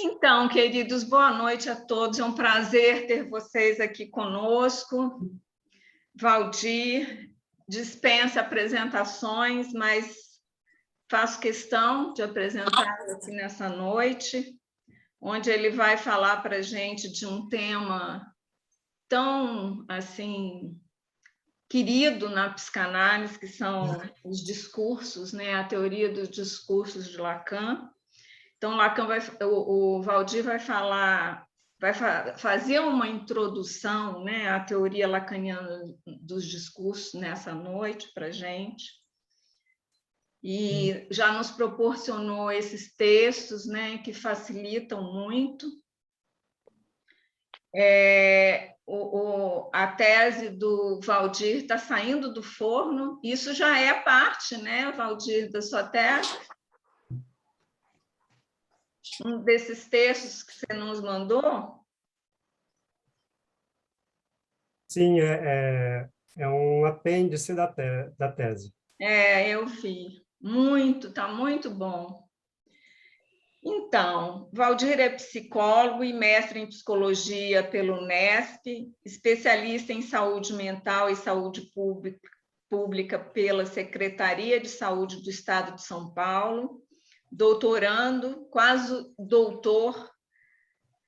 Então, queridos, boa noite a todos. É um prazer ter vocês aqui conosco. Valdir dispensa apresentações, mas faço questão de apresentá-lo aqui nessa noite, onde ele vai falar para a gente de um tema tão, assim, querido na psicanálise, que são os discursos, né? A teoria dos discursos de Lacan. Então, o Valdir vai falar, fazer uma introdução, né, à teoria lacaniana dos discursos nessa noite para a gente. E já nos proporcionou esses textos, né, que facilitam muito. A tese do Valdir está saindo do forno. Isso já é parte, né, Valdir, da sua tese? Um desses textos que você nos mandou? Sim, é um apêndice da tese. Eu vi. Está muito bom. Então, Valdir é psicólogo e mestre em psicologia pelo Unesp, especialista em saúde mental e saúde pública pela Secretaria de Saúde do Estado de São Paulo, doutorando, quase doutor,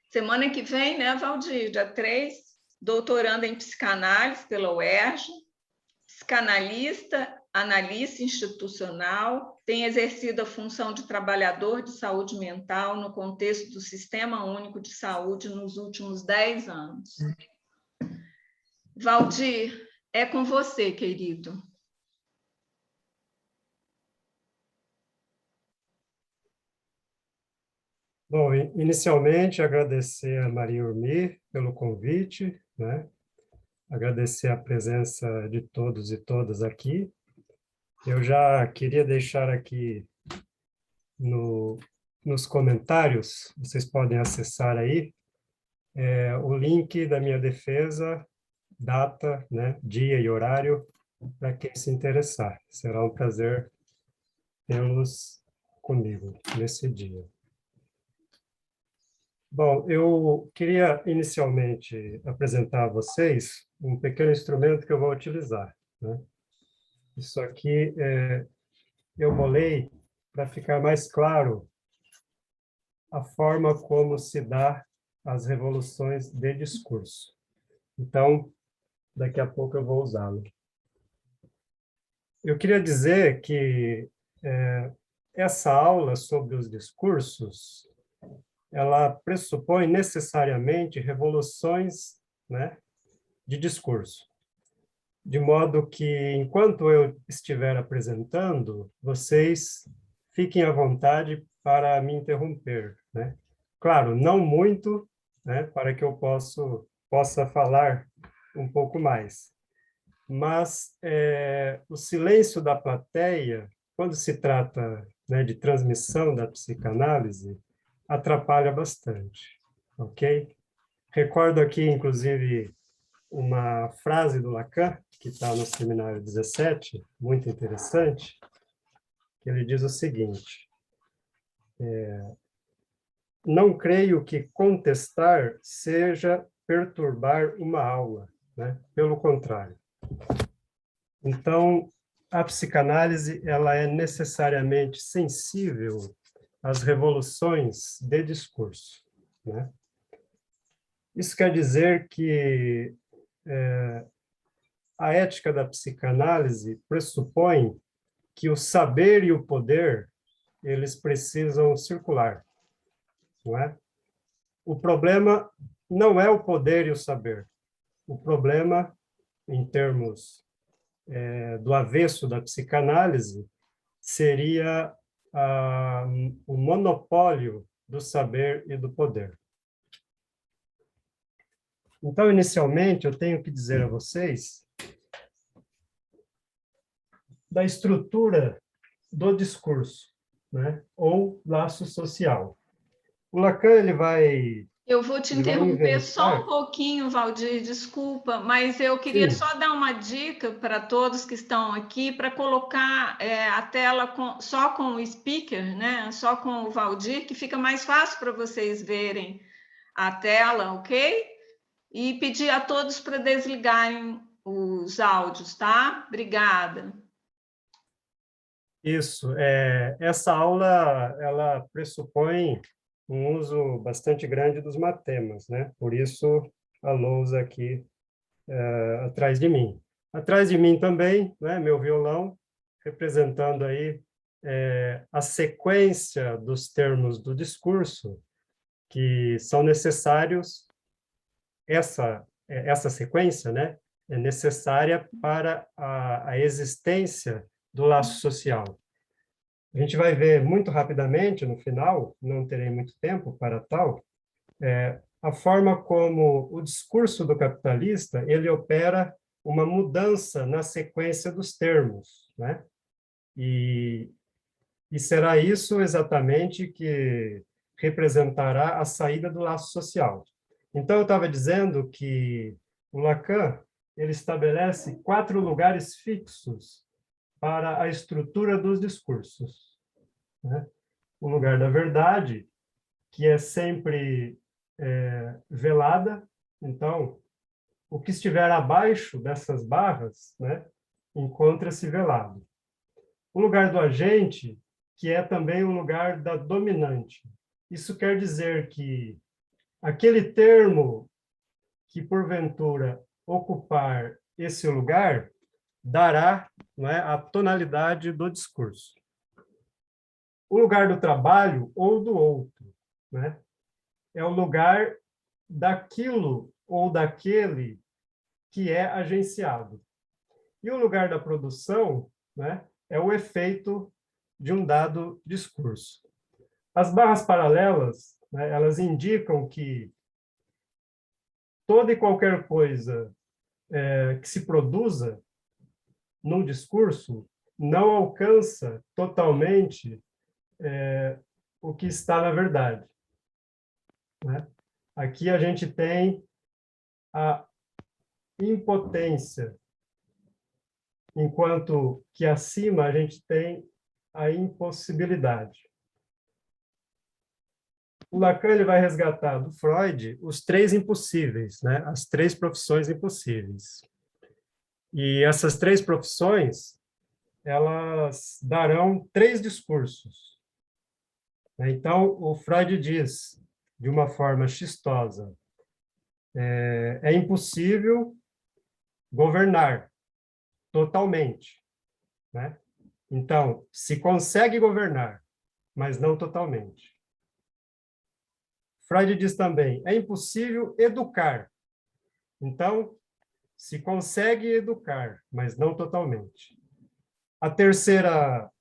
semana que vem, né, Valdir? Dia 3, doutorando em psicanálise pela UERJ, psicanalista, analista institucional, tem exercido a função de trabalhador de saúde mental no contexto do Sistema Único de Saúde nos últimos 10 anos. Valdir, é com você, querido. Bom, inicialmente, agradecer a Maria Urmir pelo convite, né? Agradecer a presença de todos e todas aqui. Eu já queria deixar aqui nos comentários, vocês podem acessar aí, o link da minha defesa, data, né, dia e horário, para quem se interessar. Será um prazer tê-los comigo nesse dia. Bom, eu queria inicialmente apresentar a vocês um pequeno instrumento que eu vou utilizar, né? Isso aqui eu bolei para ficar mais claro a forma como se dá as revoluções de discurso. Então, daqui a pouco eu vou usá-lo. Eu queria dizer que essa aula sobre os discursos, ela pressupõe necessariamente revoluções, né, de discurso. De modo que, enquanto eu estiver apresentando, vocês fiquem à vontade para me interromper, né? Claro, não muito, né, para que eu possa falar um pouco mais. Mas o silêncio da plateia, quando se trata, né, de transmissão da psicanálise, atrapalha bastante, ok? Recordo aqui, inclusive, uma frase do Lacan, que está no Seminário 17, muito interessante, que ele diz o seguinte: não creio que contestar seja perturbar uma aula, né? Pelo contrário. Então, a psicanálise ela é necessariamente sensível às revoluções de discurso, né? Isso quer dizer que a ética da psicanálise pressupõe que o saber e o poder, eles precisam circular, não é? O problema não é o poder e o saber. O problema, em termos do avesso da psicanálise, seria o monopólio do saber e do poder. Então, inicialmente, eu tenho que dizer a vocês da estrutura do discurso, né? Ou laço social. O Lacan ele vai Eu vou te Ele vai interromper só um inventar. pouquinho, Valdir, desculpa, mas eu queria Sim, só dar uma dica para todos que estão aqui para colocar a tela só com o speaker, né? Só com o Valdir, que fica mais fácil para vocês verem a tela, ok? E pedir a todos para desligarem os áudios, tá? Obrigada. isso. Essa aula, ela pressupõe um uso bastante grande dos matemas, né? Por isso, a lousa aqui atrás de mim. Atrás de mim também, né, meu violão, representando aí a sequência dos termos do discurso que são necessários, essa sequência, né, é necessária para a existência do laço social. A gente vai ver muito rapidamente, no final, não terei muito tempo para tal, a forma como o discurso do capitalista ele opera uma mudança na sequência dos termos, né? E, e será isso exatamente que representará a saída do laço social. Então, eu estava dizendo que o Lacan ele estabelece 4 lugares fixos para a estrutura dos discursos, né? O lugar da verdade, que é sempre velada. Então, o que estiver abaixo dessas barras, né, encontra-se velado. O lugar do agente, que é também o lugar da dominante. Isso quer dizer que aquele termo que, porventura, ocupar esse lugar, dará, não é, a tonalidade do discurso. O lugar do trabalho ou do outro, né, é o lugar daquilo ou daquele que é agenciado. E o lugar da produção, né, é o efeito de um dado discurso. As barras paralelas, né, elas indicam que toda e qualquer coisa que se produza num discurso não alcança totalmente o que está na verdade, né? Aqui a gente tem a impotência, enquanto que acima a gente tem a impossibilidade. O Lacan ele vai resgatar do Freud os 3 impossíveis, né? As 3 profissões impossíveis. E essas 3 profissões, elas darão 3 discursos. Então, o Freud diz, de uma forma xistosa, é impossível governar totalmente, né? Então, se consegue governar, mas não totalmente. Freud diz também, é impossível educar. Então, se consegue educar, mas não totalmente. A terceira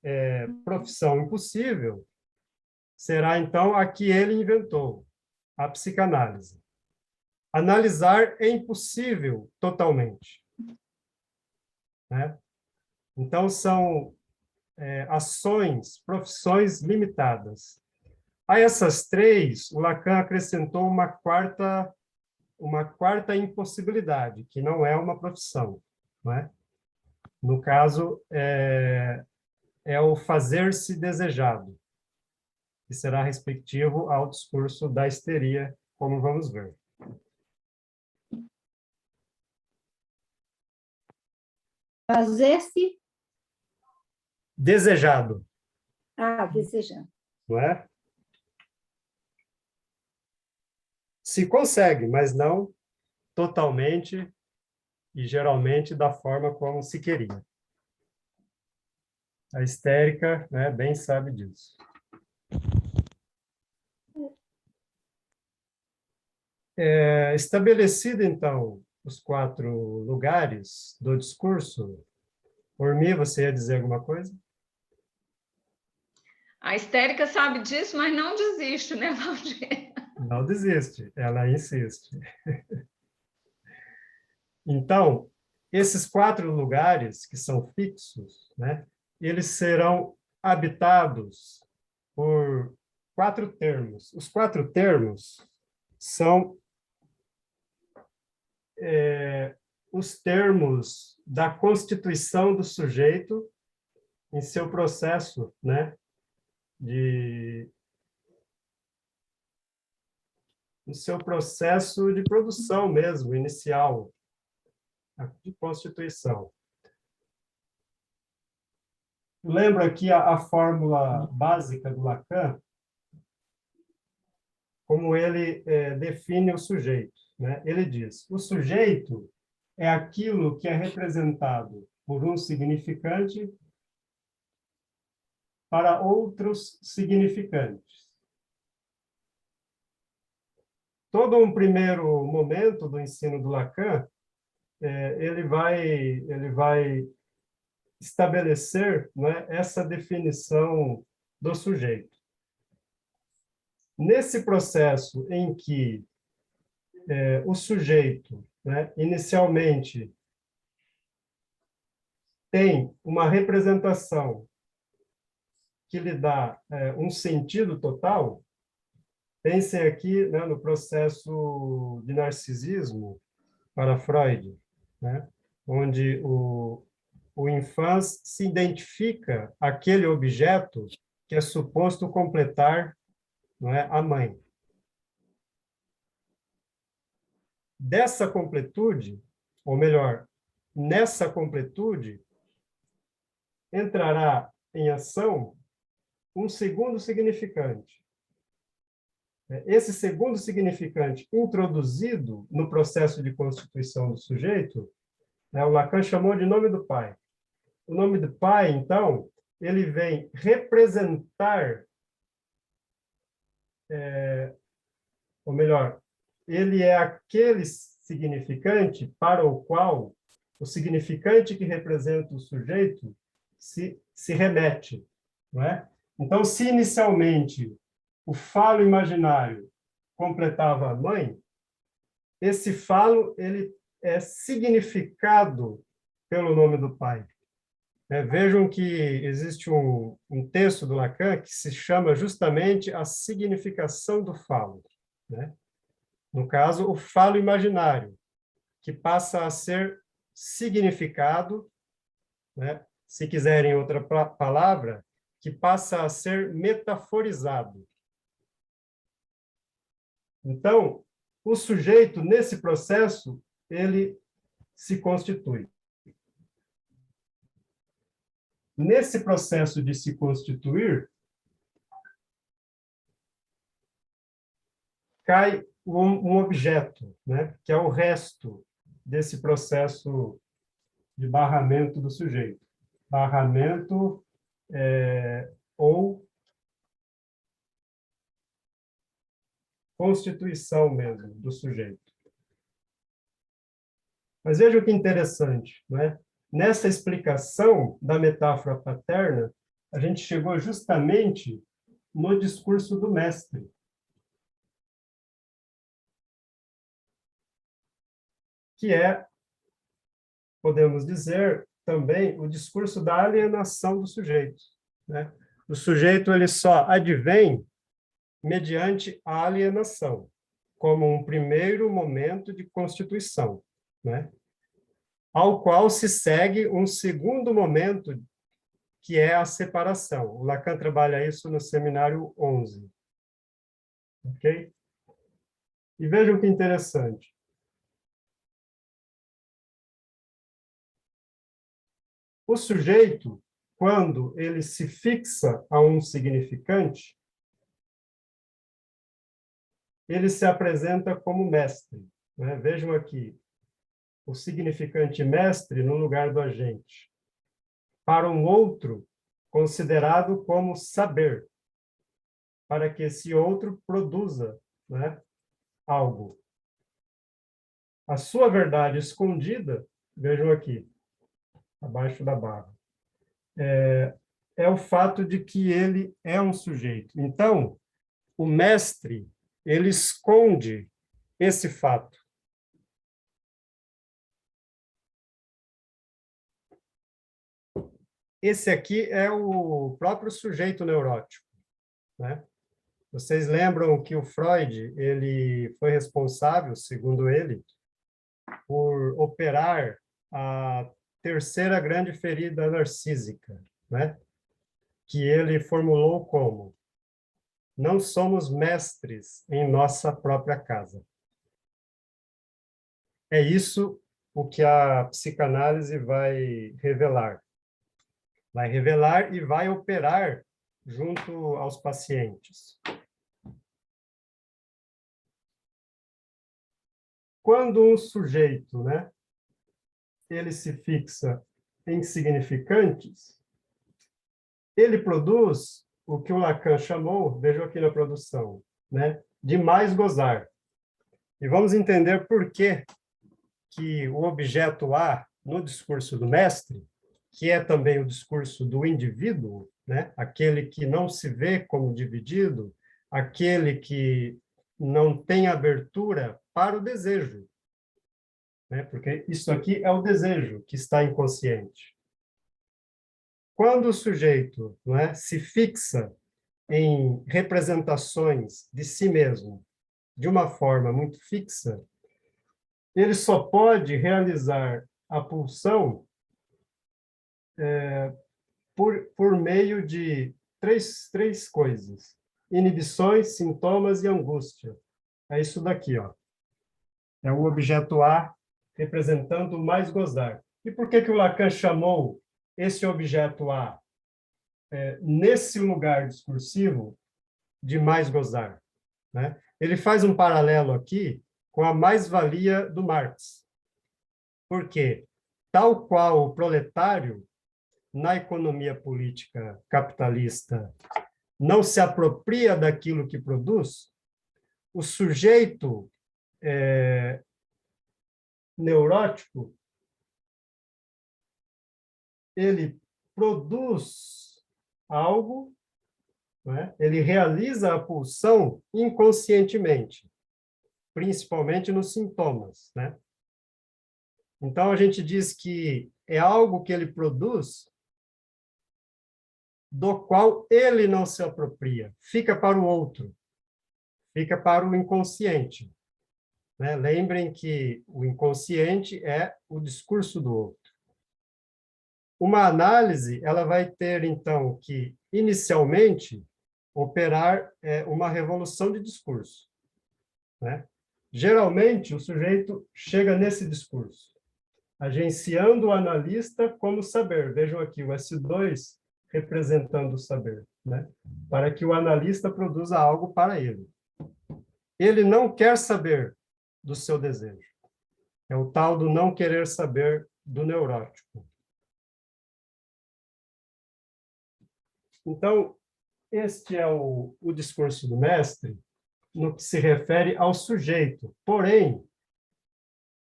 profissão impossível será, então, a que ele inventou, a psicanálise. Analisar é impossível totalmente, né? Então, são ações, profissões limitadas. A essas 3, o Lacan acrescentou uma quarta impossibilidade, que não é uma profissão, não é? No caso, é o fazer-se desejado, que será respectivo ao discurso da histeria, como vamos ver. Fazer-se. Desejado, Desejando. não é? Se consegue, mas não totalmente e geralmente da forma como se queria. A histérica, né, bem sabe disso. Estabelecido, então, os 4 lugares do discurso, por mim, você ia dizer alguma coisa? A histérica sabe disso, mas não desiste, né, Valdir? Não desiste, ela insiste. Então, esses 4 lugares que são fixos, né, eles serão habitados por 4 termos. Os 4 termos são os termos da constituição do sujeito em seu processo, né, no seu processo de produção mesmo, inicial, de constituição. Lembra aqui a fórmula básica do Lacan, como ele define o sujeito, né? Ele diz, o sujeito é aquilo que é representado por um significante para outros significantes. Todo um primeiro momento do ensino do Lacan, ele vai estabelecer, né, essa definição do sujeito. Nesse processo em que o sujeito, né, inicialmente tem uma representação que lhe dá um sentido total, pensem aqui, né, no processo de narcisismo para Freud, né, onde o infans se identifica aquele objeto que é suposto completar, não é, a mãe. Dessa completude, ou melhor, nessa completude, entrará em ação um segundo significante. Esse segundo significante introduzido no processo de constituição do sujeito, né, o Lacan chamou de nome do pai. O nome do pai, então, ele vem representar, ou melhor, ele é aquele significante para o qual o significante que representa o sujeito se remete, não é? Então, se inicialmente o falo imaginário completava a mãe, esse falo ele é significado pelo nome do pai. Vejam que existe um texto do Lacan que se chama justamente a significação do falo, né? No caso, o falo imaginário, que passa a ser significado, né? Se quiserem outra palavra, que passa a ser metaforizado. Então, o sujeito, nesse processo, ele se constitui. Nesse processo de se constituir, cai um objeto, né, que é o resto desse processo de barramento do sujeito. Barramento ou constituição mesmo do sujeito. Mas veja que interessante, né? Nessa explicação da metáfora paterna, a gente chegou justamente no discurso do mestre. Que é, podemos dizer, também o discurso da alienação do sujeito, né? O sujeito ele só advém mediante a alienação, como um primeiro momento de constituição, né? Ao qual se segue um segundo momento, que é a separação. O Lacan trabalha isso no seminário 11. Ok? E vejam que interessante. O sujeito, quando ele se fixa a um significante, ele se apresenta como mestre, né? Vejam aqui, o significante mestre no lugar do agente. Para um outro, considerado como saber, para que esse outro produza, né, algo. A sua verdade escondida, vejam aqui, abaixo da barra, é o fato de que ele é um sujeito. Então, o mestre, ele esconde esse fato. Esse aqui é o próprio sujeito neurótico, né? Vocês lembram que o Freud, ele foi responsável, segundo ele, por operar a terceira grande ferida narcísica, né? Que ele formulou como: não somos mestres em nossa própria casa. É isso o que a psicanálise vai revelar. Vai revelar e vai operar junto aos pacientes. Quando um sujeito, né, ele se fixa em significantes, ele produz o que o Lacan chamou, vejam aqui na produção, né, de mais gozar. E vamos entender por que o objeto A, no discurso do mestre, que é também o discurso do indivíduo, né, aquele que não se vê como dividido, aquele que não tem abertura para o desejo, né, porque isso aqui é o desejo que está inconsciente. Quando o sujeito, não é, se fixa em representações de si mesmo de uma forma muito fixa, ele só pode realizar a pulsão por meio de três coisas: inibições, sintomas e angústia. É isso daqui, ó. É o objeto A representando o mais gozar. E por que o Lacan chamou esse objeto A, nesse lugar discursivo, de mais gozar, né? Ele faz um paralelo aqui com a mais-valia do Marx. Por quê? Tal qual o proletário, na economia política capitalista, não se apropria daquilo que produz, o sujeito neurótico, ele produz algo, né? Ele realiza a pulsão inconscientemente, principalmente nos sintomas, né? Então, a gente diz que é algo que ele produz do qual ele não se apropria, fica para o outro, fica para o inconsciente, né? Lembrem que o inconsciente é o discurso do outro. Uma análise, ela vai ter, então, que, inicialmente, operar uma revolução de discurso, né? Geralmente, o sujeito chega nesse discurso, agenciando o analista como saber. Vejam aqui, o S2 representando o saber, né? Para que o analista produza algo para ele. Ele não quer saber do seu desejo. É o tal do não querer saber do neurótico. Então, este é o discurso do mestre no que se refere ao sujeito. Porém,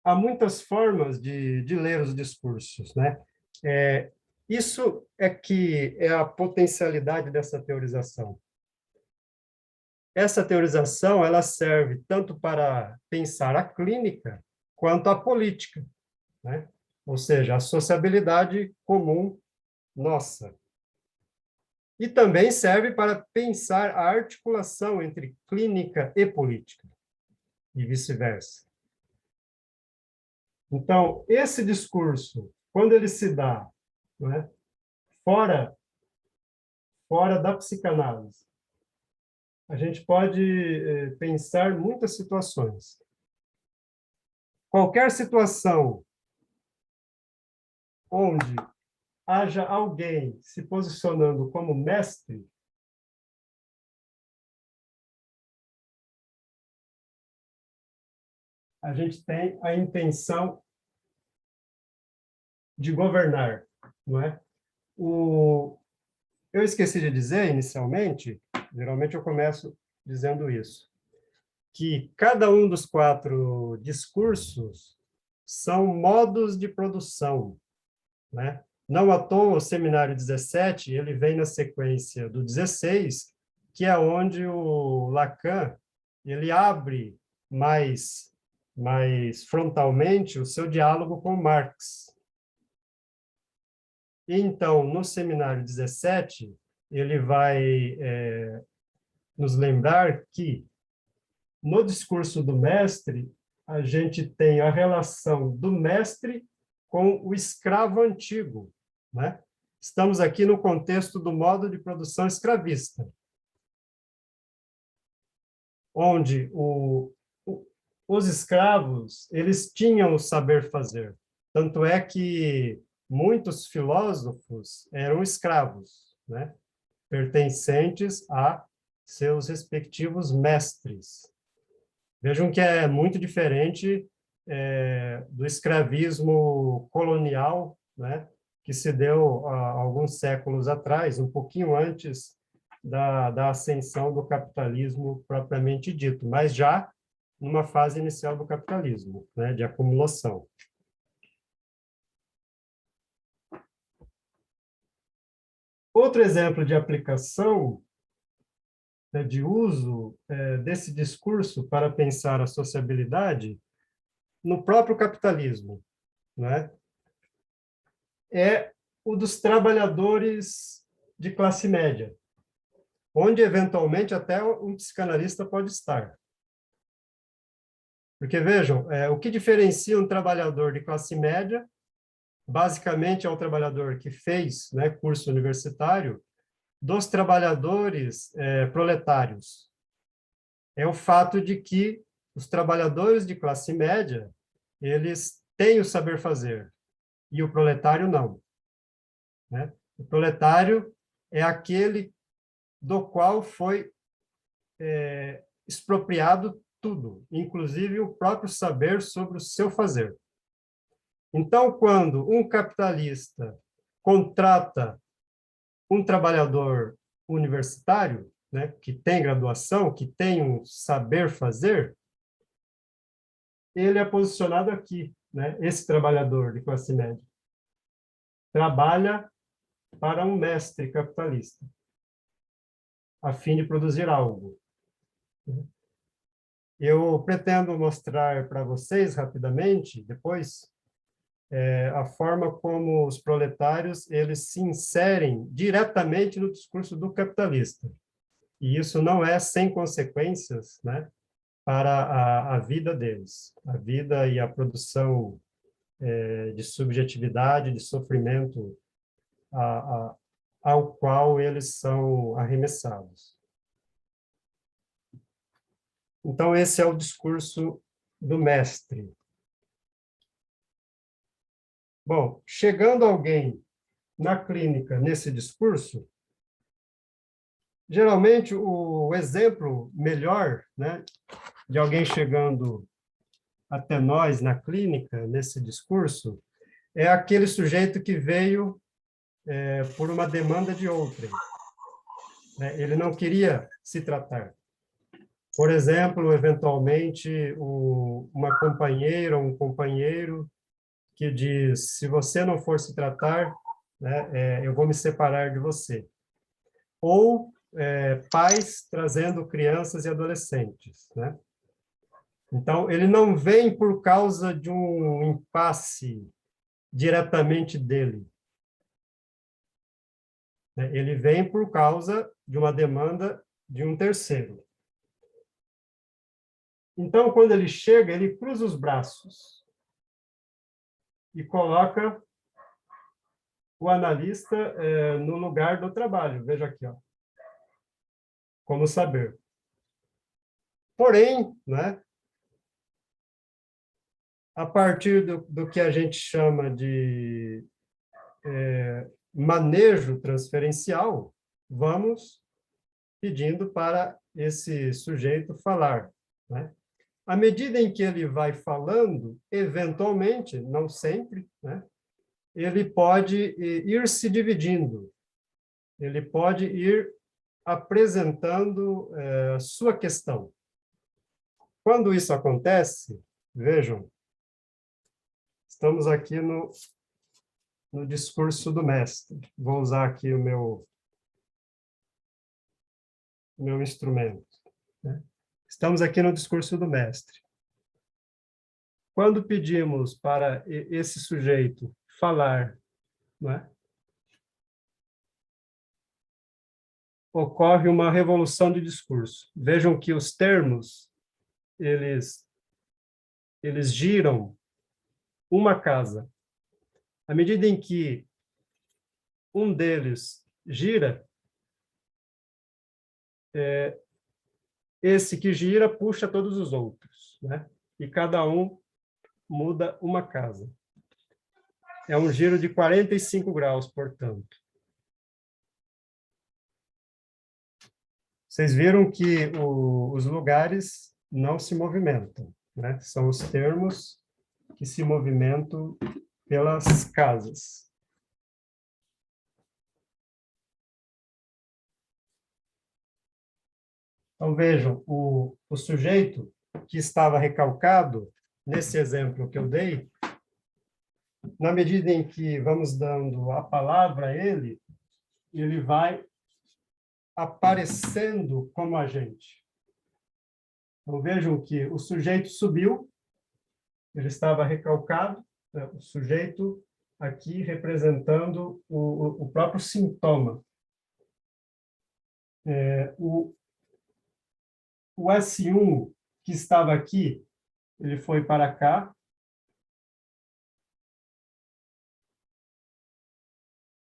há muitas formas de ler os discursos, né? Isso é que é a potencialidade dessa teorização. Essa teorização, ela serve tanto para pensar a clínica quanto a política, né? Ou seja, a sociabilidade comum nossa. E também serve para pensar a articulação entre clínica e política, e vice-versa. Então, esse discurso, quando ele se dá, né, fora da psicanálise, a gente pode pensar muitas situações. Qualquer situação onde haja alguém se posicionando como mestre, a gente tem a intenção de governar, não é? Eu esqueci de dizer inicialmente, geralmente eu começo dizendo isso, que cada um dos 4 discursos são modos de produção, né? Não à toa, o seminário 17, ele vem na sequência do 16, que é onde o Lacan, ele abre mais frontalmente o seu diálogo com Marx. Então, no seminário 17, ele vai nos lembrar que, no discurso do mestre, a gente tem a relação do mestre com o escravo antigo, né? Estamos aqui no contexto do modo de produção escravista, onde os escravos, eles tinham o saber fazer. Tanto é que muitos filósofos eram escravos, né? Pertencentes a seus respectivos mestres. Vejam que é muito diferente do escravismo colonial, né? Que se deu há alguns séculos atrás, um pouquinho antes da ascensão do capitalismo propriamente dito, mas já numa fase inicial do capitalismo, né, de acumulação. Outro exemplo de aplicação, né, de uso desse discurso para pensar a sociabilidade no próprio capitalismo, né, é o dos trabalhadores de classe média, onde, eventualmente, até um psicanalista pode estar. Porque, vejam, o que diferencia um trabalhador de classe média, basicamente, é o trabalhador que fez, né, curso universitário, dos trabalhadores proletários. É o fato de que os trabalhadores de classe média, eles têm o saber fazer, e o proletário não, né? O proletário é aquele do qual foi expropriado tudo, inclusive o próprio saber sobre o seu fazer. Então, quando um capitalista contrata um trabalhador universitário, né, que tem graduação, que tem um saber fazer, ele é posicionado aqui, né, esse trabalhador de classe média. Trabalha para um mestre capitalista, a fim de produzir algo. Eu pretendo mostrar para vocês, rapidamente, depois, a forma como os proletários eles se inserem diretamente no discurso do capitalista. E isso não é sem consequências, né, para a vida deles, a vida e a produção de subjetividade, de sofrimento ao qual eles são arremessados. Então, esse é o discurso do mestre. Bom, chegando alguém na clínica nesse discurso, geralmente o exemplo melhor, né, de alguém chegando até nós na clínica nesse discurso é aquele sujeito que veio por uma demanda de outrem, né? Ele não queria se tratar. Por exemplo, eventualmente, uma companheira ou um companheiro que diz, se você não for se tratar, né, eu vou me separar de você. Ou pais trazendo crianças e adolescentes, né? Então, ele não vem por causa de um impasse diretamente dele. Ele vem por causa de uma demanda de um terceiro. Então, quando ele chega, ele cruza os braços e coloca o analista no lugar do trabalho. Veja aqui, ó, como saber. Porém, né, a partir do que a gente chama de manejo transferencial, vamos pedindo para esse sujeito falar, né? À medida em que ele vai falando, eventualmente, não sempre, né, ele pode ir se dividindo, ele pode ir apresentando sua questão. Quando isso acontece, vejam, estamos aqui no discurso do mestre. Vou usar aqui o meu instrumento, né? Estamos aqui no discurso do mestre. Quando pedimos para esse sujeito falar, não é? ocorre uma revolução de discurso. Vejam que os termos, eles giram uma casa. À medida em que um deles gira, esse que gira puxa todos os outros, né? E cada um muda uma casa. É um giro de 45 graus, portanto. Vocês viram que os lugares não se movimentam, né? São os termos que se movimentam pelas casas. Então, vejam, o sujeito que estava recalcado, nesse exemplo que eu dei, na medida em que vamos dando a palavra a ele, ele vai aparecendo como agente. Então, vejam que o sujeito subiu, ele estava recalcado, né? O sujeito aqui representando o próprio sintoma. O S1 que estava aqui, ele foi para cá.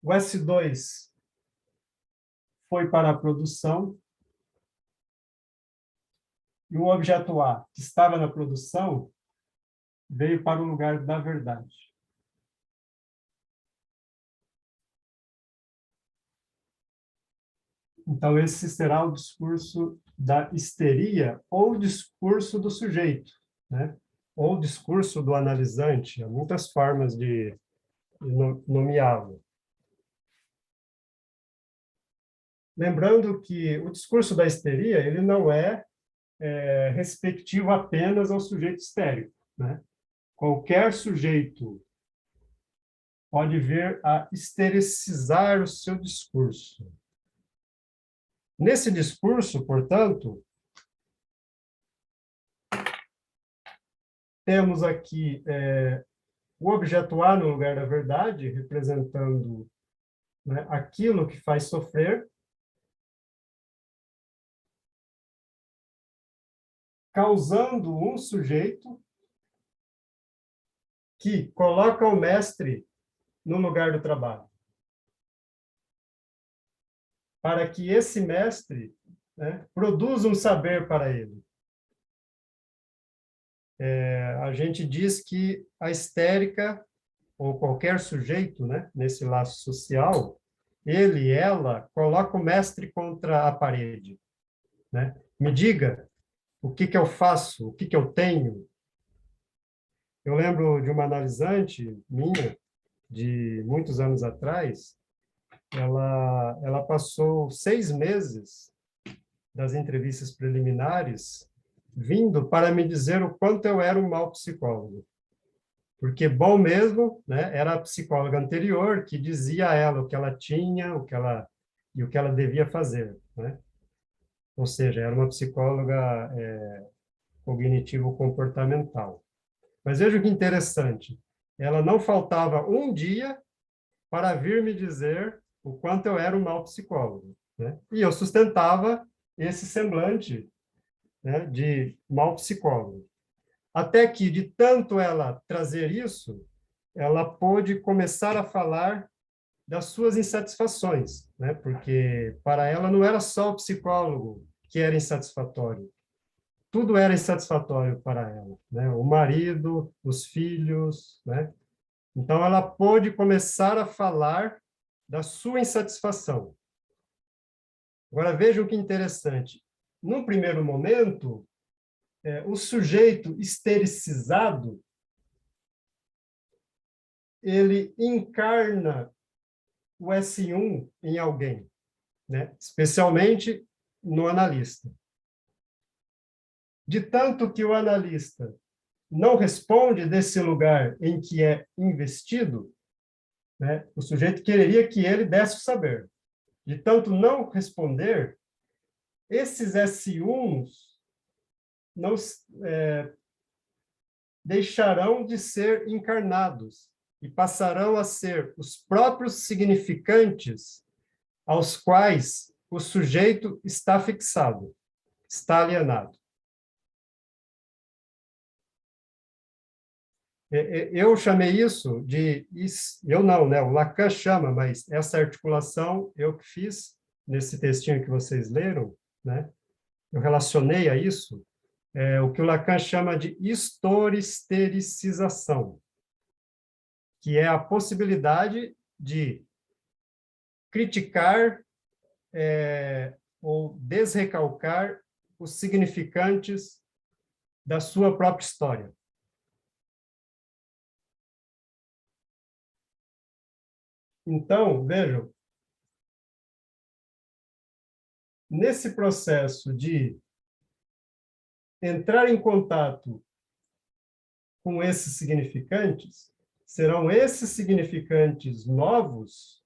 O S2 foi para a produção. E o objeto A, que estava na produção, veio para o lugar da verdade. Então, esse será o discurso da histeria ou o discurso do sujeito, né? Ou o discurso do analisante. Há muitas formas de nomeá-lo. Lembrando que o discurso da histeria ele não é respectivo apenas ao sujeito histérico, né? Qualquer sujeito pode vir a histericizar o seu discurso. Nesse discurso, portanto, temos aqui o objeto A no lugar da verdade, representando, né, aquilo que faz sofrer, causando um sujeito que coloca o mestre no lugar do trabalho, para que esse mestre, né, produza um saber para ele. A gente diz que a histérica, ou qualquer sujeito, né, nesse laço social, ele, ela, coloca o mestre contra a parede, né? Me diga o que que eu faço, o que que eu tenho. Eu lembro de uma analisante minha, de muitos anos atrás, ela passou 6 meses das entrevistas preliminares vindo para me dizer o quanto eu era um mau psicólogo. Porque bom mesmo, né, era a psicóloga anterior que dizia a ela o que ela tinha, o que ela devia fazer, né? Ou seja, era uma psicóloga cognitivo-comportamental. Mas veja que interessante, ela não faltava um dia para vir me dizer o quanto eu era um mau psicólogo, né? E eu sustentava esse semblante, né, de mau psicólogo. Até que, de tanto ela trazer isso, ela pôde começar a falar das suas insatisfações, né? Porque para ela não era só o psicólogo que era insatisfatório, tudo era insatisfatório para ela, né? O marido, os filhos, né? Então ela pôde começar a falar da sua insatisfação. Agora vejam que interessante. Num primeiro momento, o sujeito histericizado, ele encarna o S1 em alguém, né? Especialmente no analista. De tanto que o analista não responde desse lugar em que é investido, né, o sujeito quereria que ele desse o saber. De tanto não responder, esses S1s não deixarão de ser encarnados e passarão a ser os próprios significantes aos quais o sujeito está fixado, está alienado. Eu chamei isso de... Eu não, né? O Lacan chama, mas essa articulação eu que fiz nesse textinho que vocês leram, né? Eu relacionei a isso o que o Lacan chama de historistericização, que é a possibilidade de criticar ou desrecalcar os significantes da sua própria história. Então, vejam, nesse processo de entrar em contato com esses significantes, serão esses significantes novos.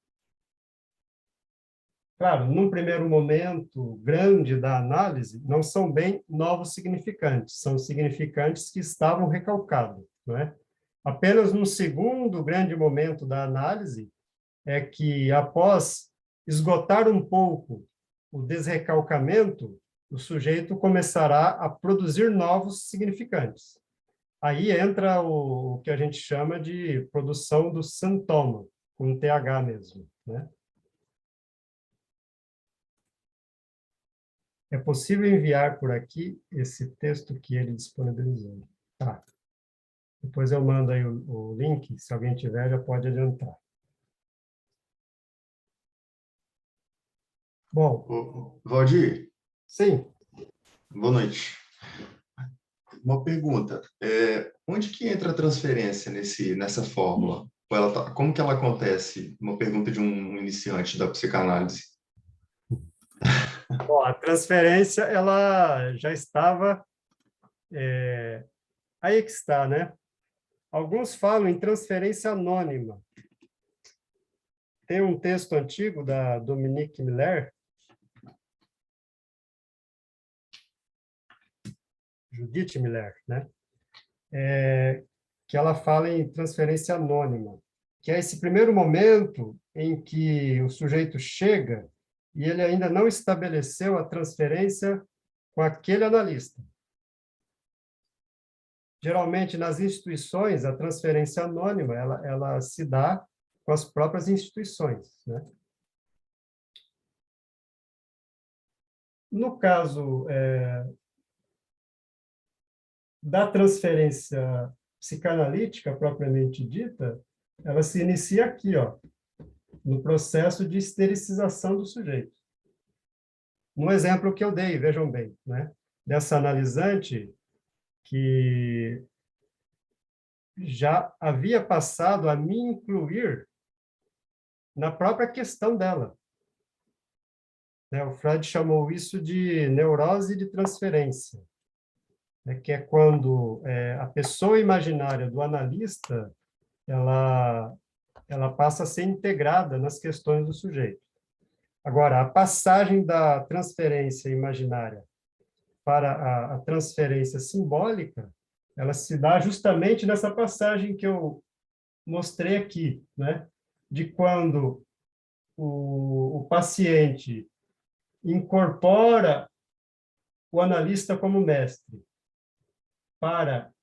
Claro, num primeiro momento grande da análise, não são bem novos significantes, são significantes que estavam recalcados, não é? Apenas num segundo grande momento da análise é que, após esgotar um pouco o desrecalcamento, o sujeito começará a produzir novos significantes. Aí entra o que a gente chama de produção do sintoma, com TH mesmo, né? É possível enviar por aqui esse texto que ele disponibilizou. Tá. Depois eu mando aí o link, se alguém tiver, já pode adiantar. Bom. Valdir? Sim. Boa noite. Uma pergunta. Onde que entra a transferência nessa fórmula? Como que ela acontece? Uma pergunta de um iniciante da psicanálise. Bom, a transferência, ela já estava... aí que está, né? Alguns falam em transferência anônima. Tem um texto antigo da Dominique Miller, Judith Miller, né? Que ela fala em transferência anônima, que é esse primeiro momento em que o sujeito chega e ele ainda não estabeleceu a transferência com aquele analista. Geralmente, nas instituições, a transferência anônima, ela se dá com as próprias instituições, né? No caso da transferência psicanalítica, propriamente dita, ela se inicia aqui, ó, no processo de estericização do sujeito. No exemplo que eu dei, vejam bem, né? Dessa analisante que já havia passado a me incluir na própria questão dela. O Freud chamou isso de neurose de transferência, que é quando a pessoa imaginária do analista ela passa a ser integrada nas questões do sujeito. Agora, a passagem da transferência imaginária para a transferência simbólica, ela se dá justamente nessa passagem que eu mostrei aqui, né? De quando o paciente incorpora o analista como mestre para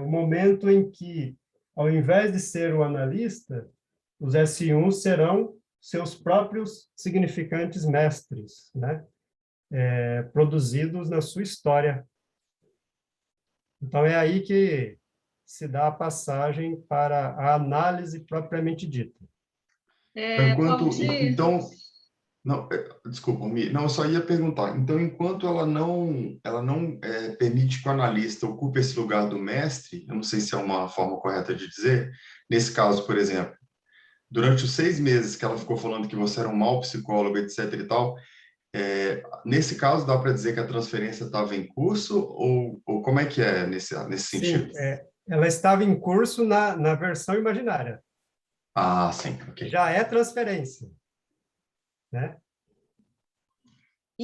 o momento em que, ao invés de ser o analista, os S1 serão seus próprios significantes mestres, né? Produzidos na sua história. Então, é aí que se dá a passagem para a análise propriamente dita. Então, não, desculpa, não, eu só ia perguntar. Então, enquanto ela não permite que o analista ocupe esse lugar do mestre, eu não sei se é uma forma correta de dizer, nesse caso, por exemplo, durante os 6 meses que ela ficou falando que você era um mau psicólogo, etc. e tal, nesse caso, dá para dizer que a transferência estava em curso, ou como é que é nesse sentido? Sim, ela estava em curso na versão imaginária. Ah, sim, ok. Já é transferência, né?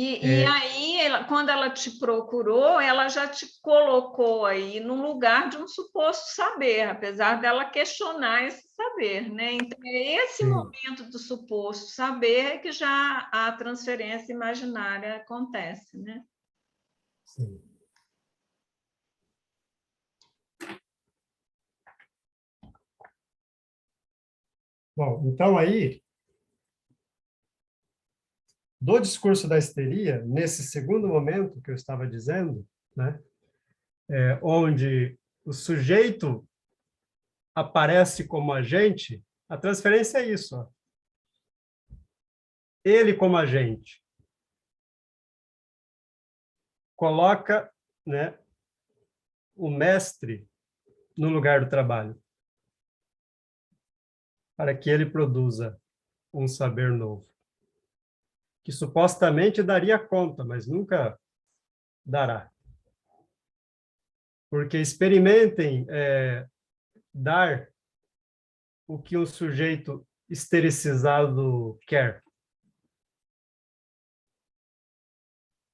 E aí, quando ela te procurou, ela já te colocou aí no lugar de um suposto saber, apesar dela questionar esse saber, né? Então, é esse Sim, momento do suposto saber que já a transferência imaginária acontece, né? sim. Bom, então aí, do discurso da histeria, nesse segundo momento que eu estava dizendo, né, onde o sujeito aparece como agente, a transferência é isso, ó. Ele como agente coloca, né, o mestre no lugar do trabalho, para que ele produza um saber novo, que supostamente daria conta, mas nunca dará. Porque experimentem dar o que um sujeito estericizado quer.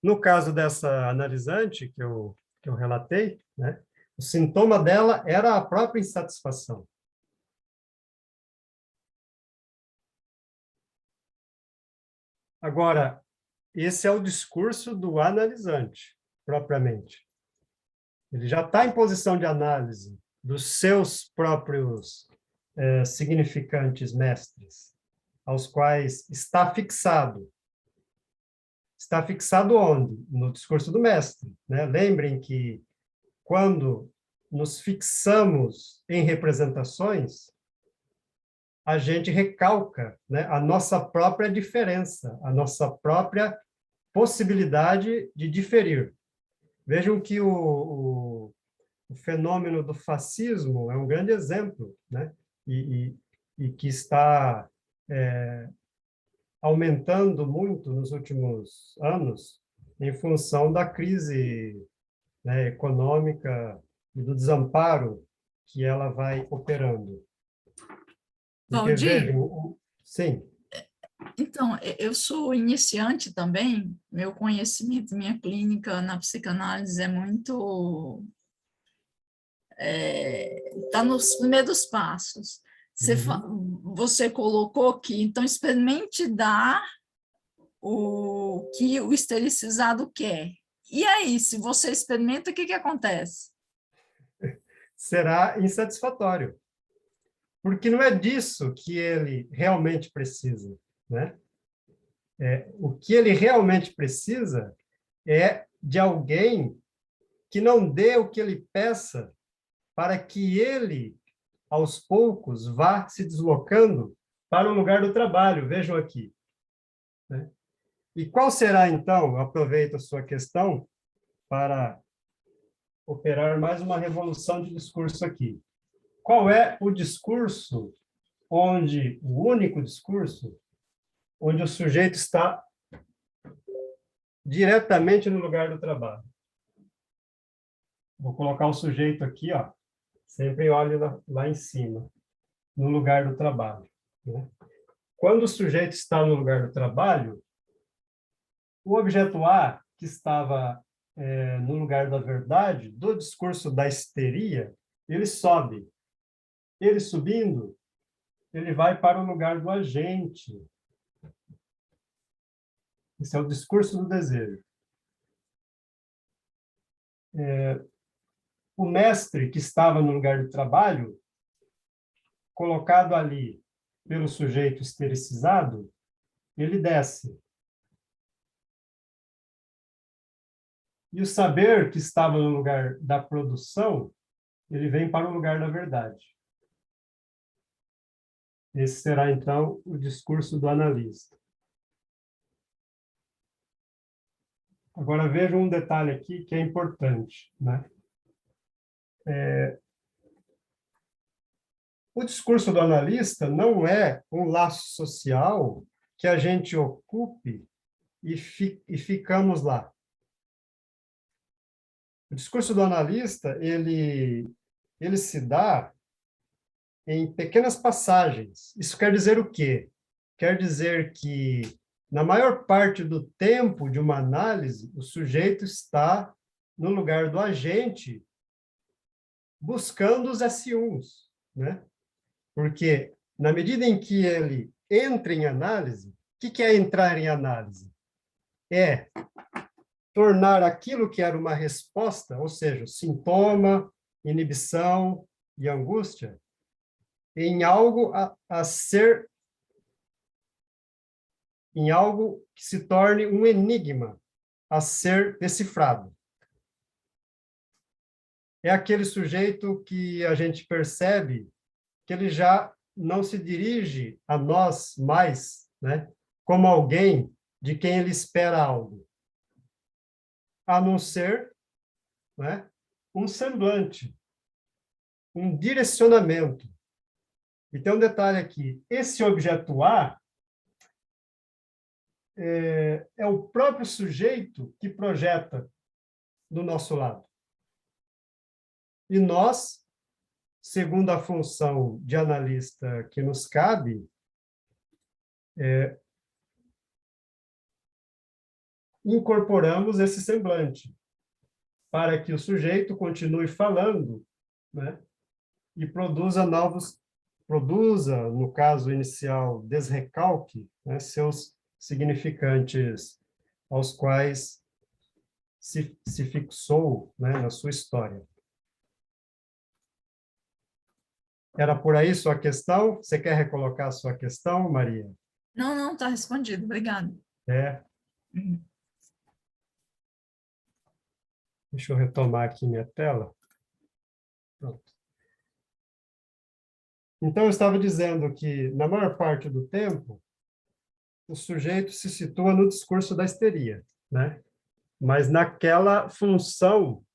No caso dessa analisante que eu relatei, né, o sintoma dela era a própria insatisfação. Agora, esse é o discurso do analisante, propriamente. Ele já está em posição de análise dos seus próprios significantes mestres, aos quais está fixado. Está fixado onde? No discurso do mestre, né? Lembrem que quando nos fixamos em representações, a gente recalca, né, a nossa própria diferença, a nossa própria possibilidade de diferir. Vejam que o fenômeno do fascismo é um grande exemplo, né? E que está aumentando muito nos últimos anos em função da crise, né, econômica e do desamparo que ela vai operando. Porque, Valdir, vejam, sim, então, eu sou iniciante também, meu conhecimento, minha clínica na psicanálise é muito... Está nos primeiros passos. Você colocou aqui, então experimente dar o que o estericizado quer. E aí, se você experimenta, o que acontece? será insatisfatório. Porque não é disso que ele realmente precisa, né? O que ele realmente precisa é de alguém que não dê o que ele peça para que ele, aos poucos, vá se deslocando para o lugar do trabalho. Vejam aqui, né? E qual será, então, aproveito a sua questão para operar mais uma revolução de discurso aqui. Qual é o discurso o único discurso, onde o sujeito está diretamente no lugar do trabalho? Vou colocar o sujeito aqui, ó, sempre olhe lá em cima, no lugar do trabalho, né? Quando o sujeito está no lugar do trabalho, o objeto A, que estava no lugar da verdade, do discurso da histeria, ele sobe. Ele subindo, ele vai para o lugar do agente. Esse é o discurso do desejo. O mestre que estava no lugar do trabalho, colocado ali pelo sujeito estericizado, ele desce. E o saber que estava no lugar da produção, ele vem para o lugar da verdade. Esse será, então, o discurso do analista. Agora, vejam um detalhe aqui que é importante, né? O discurso do analista não é um laço social que a gente ocupe e ficamos lá. O discurso do analista, ele se dá em pequenas passagens. Isso quer dizer o quê? Quer dizer que na maior parte do tempo de uma análise, o sujeito está no lugar do agente, buscando os S1s, né? Porque, na medida em que ele entra em análise, o que é entrar em análise? É tornar aquilo que era uma resposta, ou seja, sintoma, inibição e angústia, em algo a ser, em algo que se torne um enigma a ser decifrado. É aquele sujeito que a gente percebe que ele já não se dirige a nós mais, né, como alguém de quem ele espera algo, a não ser, né, um semblante, um direcionamento. E tem um detalhe aqui, esse objeto A é o próprio sujeito que projeta do nosso lado. E nós, segundo a função de analista que nos cabe, incorporamos esse semblante para que o sujeito continue falando, né, e produza, no caso inicial, desrecalque, né, seus significantes aos quais se fixou, né, na sua história. Era por aí sua questão? Você quer recolocar a sua questão, Maria? Não, está respondido, obrigada. Deixa eu retomar aqui minha tela. Pronto. Então, eu estava dizendo que, na maior parte do tempo, o sujeito se situa no discurso da histeria, né? Mas naquela função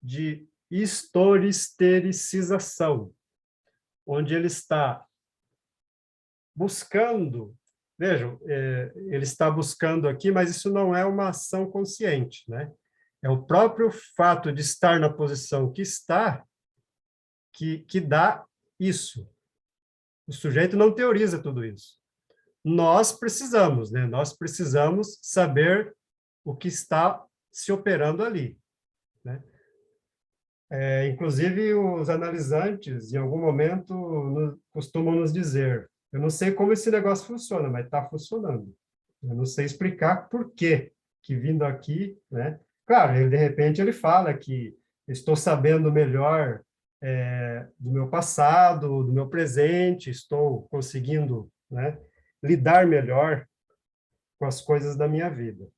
de historistericização, onde ele está buscando, vejam, ele está buscando aqui, mas isso não é uma ação consciente, né? É o próprio fato de estar na posição que está que dá isso. O sujeito não teoriza tudo isso. Nós precisamos, né? Nós precisamos saber o que está se operando ali, né? Inclusive, os analisantes, em algum momento, costumam nos dizer, eu não sei como esse negócio funciona, mas está funcionando. Eu não sei explicar por quê que vindo aqui, né? Claro, ele, de repente, ele fala que estou sabendo melhor do meu passado, do meu presente, estou conseguindo, né, lidar melhor com as coisas da minha vida.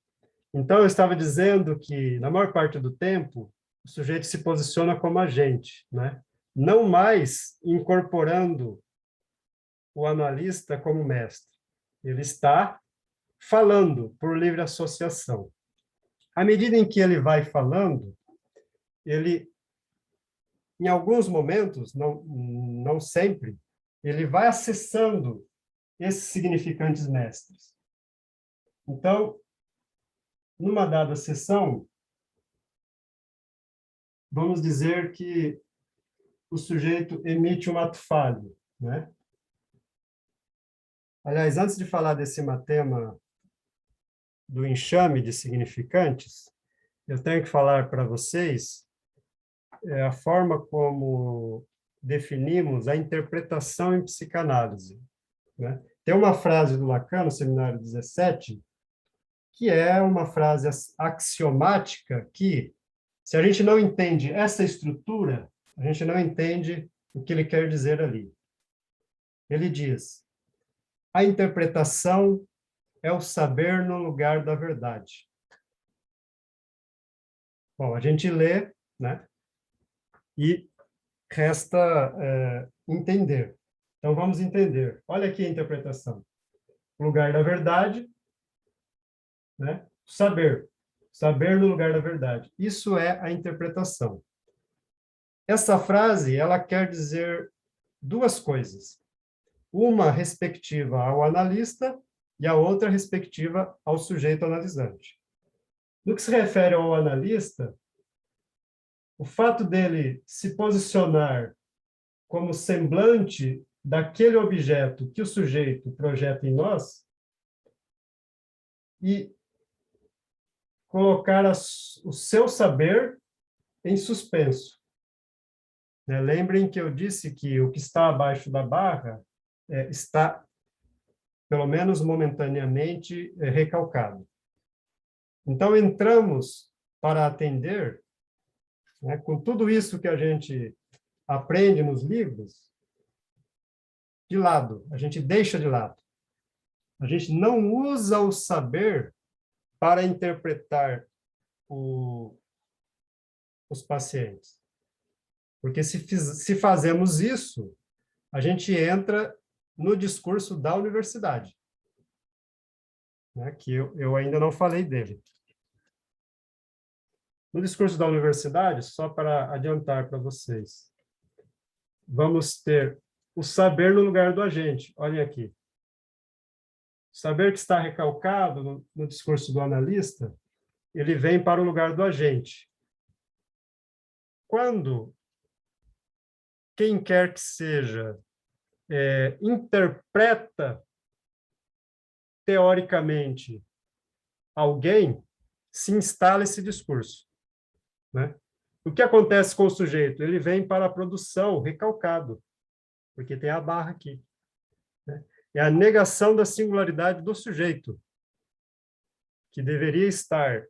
Então, eu estava dizendo que, na maior parte do tempo, o sujeito se posiciona como agente, né? Não mais incorporando o analista como mestre. Ele está falando por livre associação. À medida em que ele vai falando, ele, em alguns momentos, não sempre, ele vai acessando esses significantes mestres. Então, numa dada sessão, vamos dizer que o sujeito emite um ato falho, né? Aliás, antes de falar desse tema do enxame de significantes, eu tenho que falar para vocês a forma como definimos a interpretação em psicanálise, né? Tem uma frase do Lacan, no Seminário 17, que é uma frase axiomática que, se a gente não entende essa estrutura, a gente não entende o que ele quer dizer ali. Ele diz, a interpretação é o saber no lugar da verdade. Bom, a gente lê, né? E resta entender. Então, vamos entender. Olha aqui a interpretação. O lugar da verdade, né? Saber. Saber no lugar da verdade. Isso é a interpretação. Essa frase, ela quer dizer duas coisas. Uma respectiva ao analista e a outra respectiva ao sujeito analisante. No que se refere ao analista, o fato dele se posicionar como semblante daquele objeto que o sujeito projeta em nós e colocar o seu saber em suspenso. Né? Lembrem que eu disse que o que está abaixo da barra está, pelo menos momentaneamente, recalcado. Então, entramos para atender, né, com tudo isso que a gente aprende nos livros, de lado, a gente deixa de lado. A gente não usa o saber para interpretar os pacientes. Porque se fazemos isso, a gente entra no discurso da universidade, né, que eu ainda não falei dele. No discurso da universidade, só para adiantar para vocês, vamos ter o saber no lugar do agente. Olhem aqui. O saber que está recalcado no discurso do analista, ele vem para o lugar do agente. Quando quem quer que seja interpreta teoricamente alguém, se instala esse discurso, né? O que acontece com o sujeito? Ele vem para a produção recalcado, porque tem a barra aqui, né? É a negação da singularidade do sujeito, que deveria estar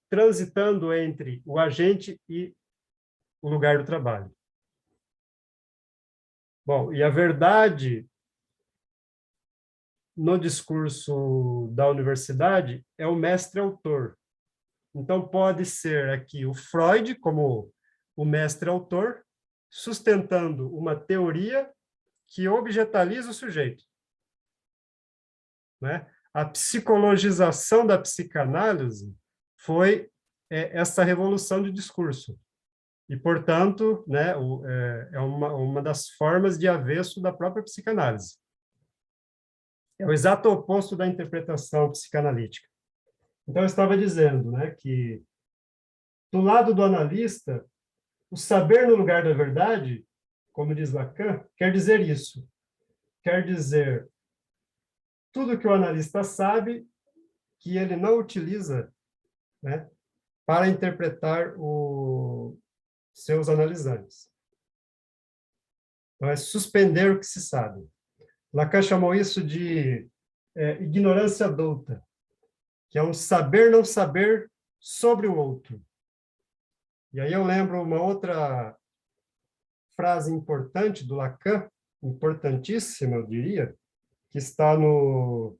transitando entre o agente e o lugar do trabalho. Bom, e a verdade no discurso da universidade é o mestre-autor. Então, pode ser aqui o Freud, como o mestre-autor, sustentando uma teoria que objetaliza o sujeito, né? A psicologização da psicanálise foi essa revolução de discurso. E, portanto, né, é uma das formas de avesso da própria psicanálise. É o exato oposto da interpretação psicanalítica. Então, eu estava dizendo, né, que, do lado do analista, o saber no lugar da verdade, como diz Lacan, quer dizer isso. Quer dizer tudo que o analista sabe que ele não utiliza, né, para interpretar os seus analisantes. Então, é suspender o que se sabe. Lacan chamou isso de ignorância douta, que é um saber não saber sobre o outro. E aí eu lembro uma outra frase importante do Lacan, importantíssima, eu diria, que está no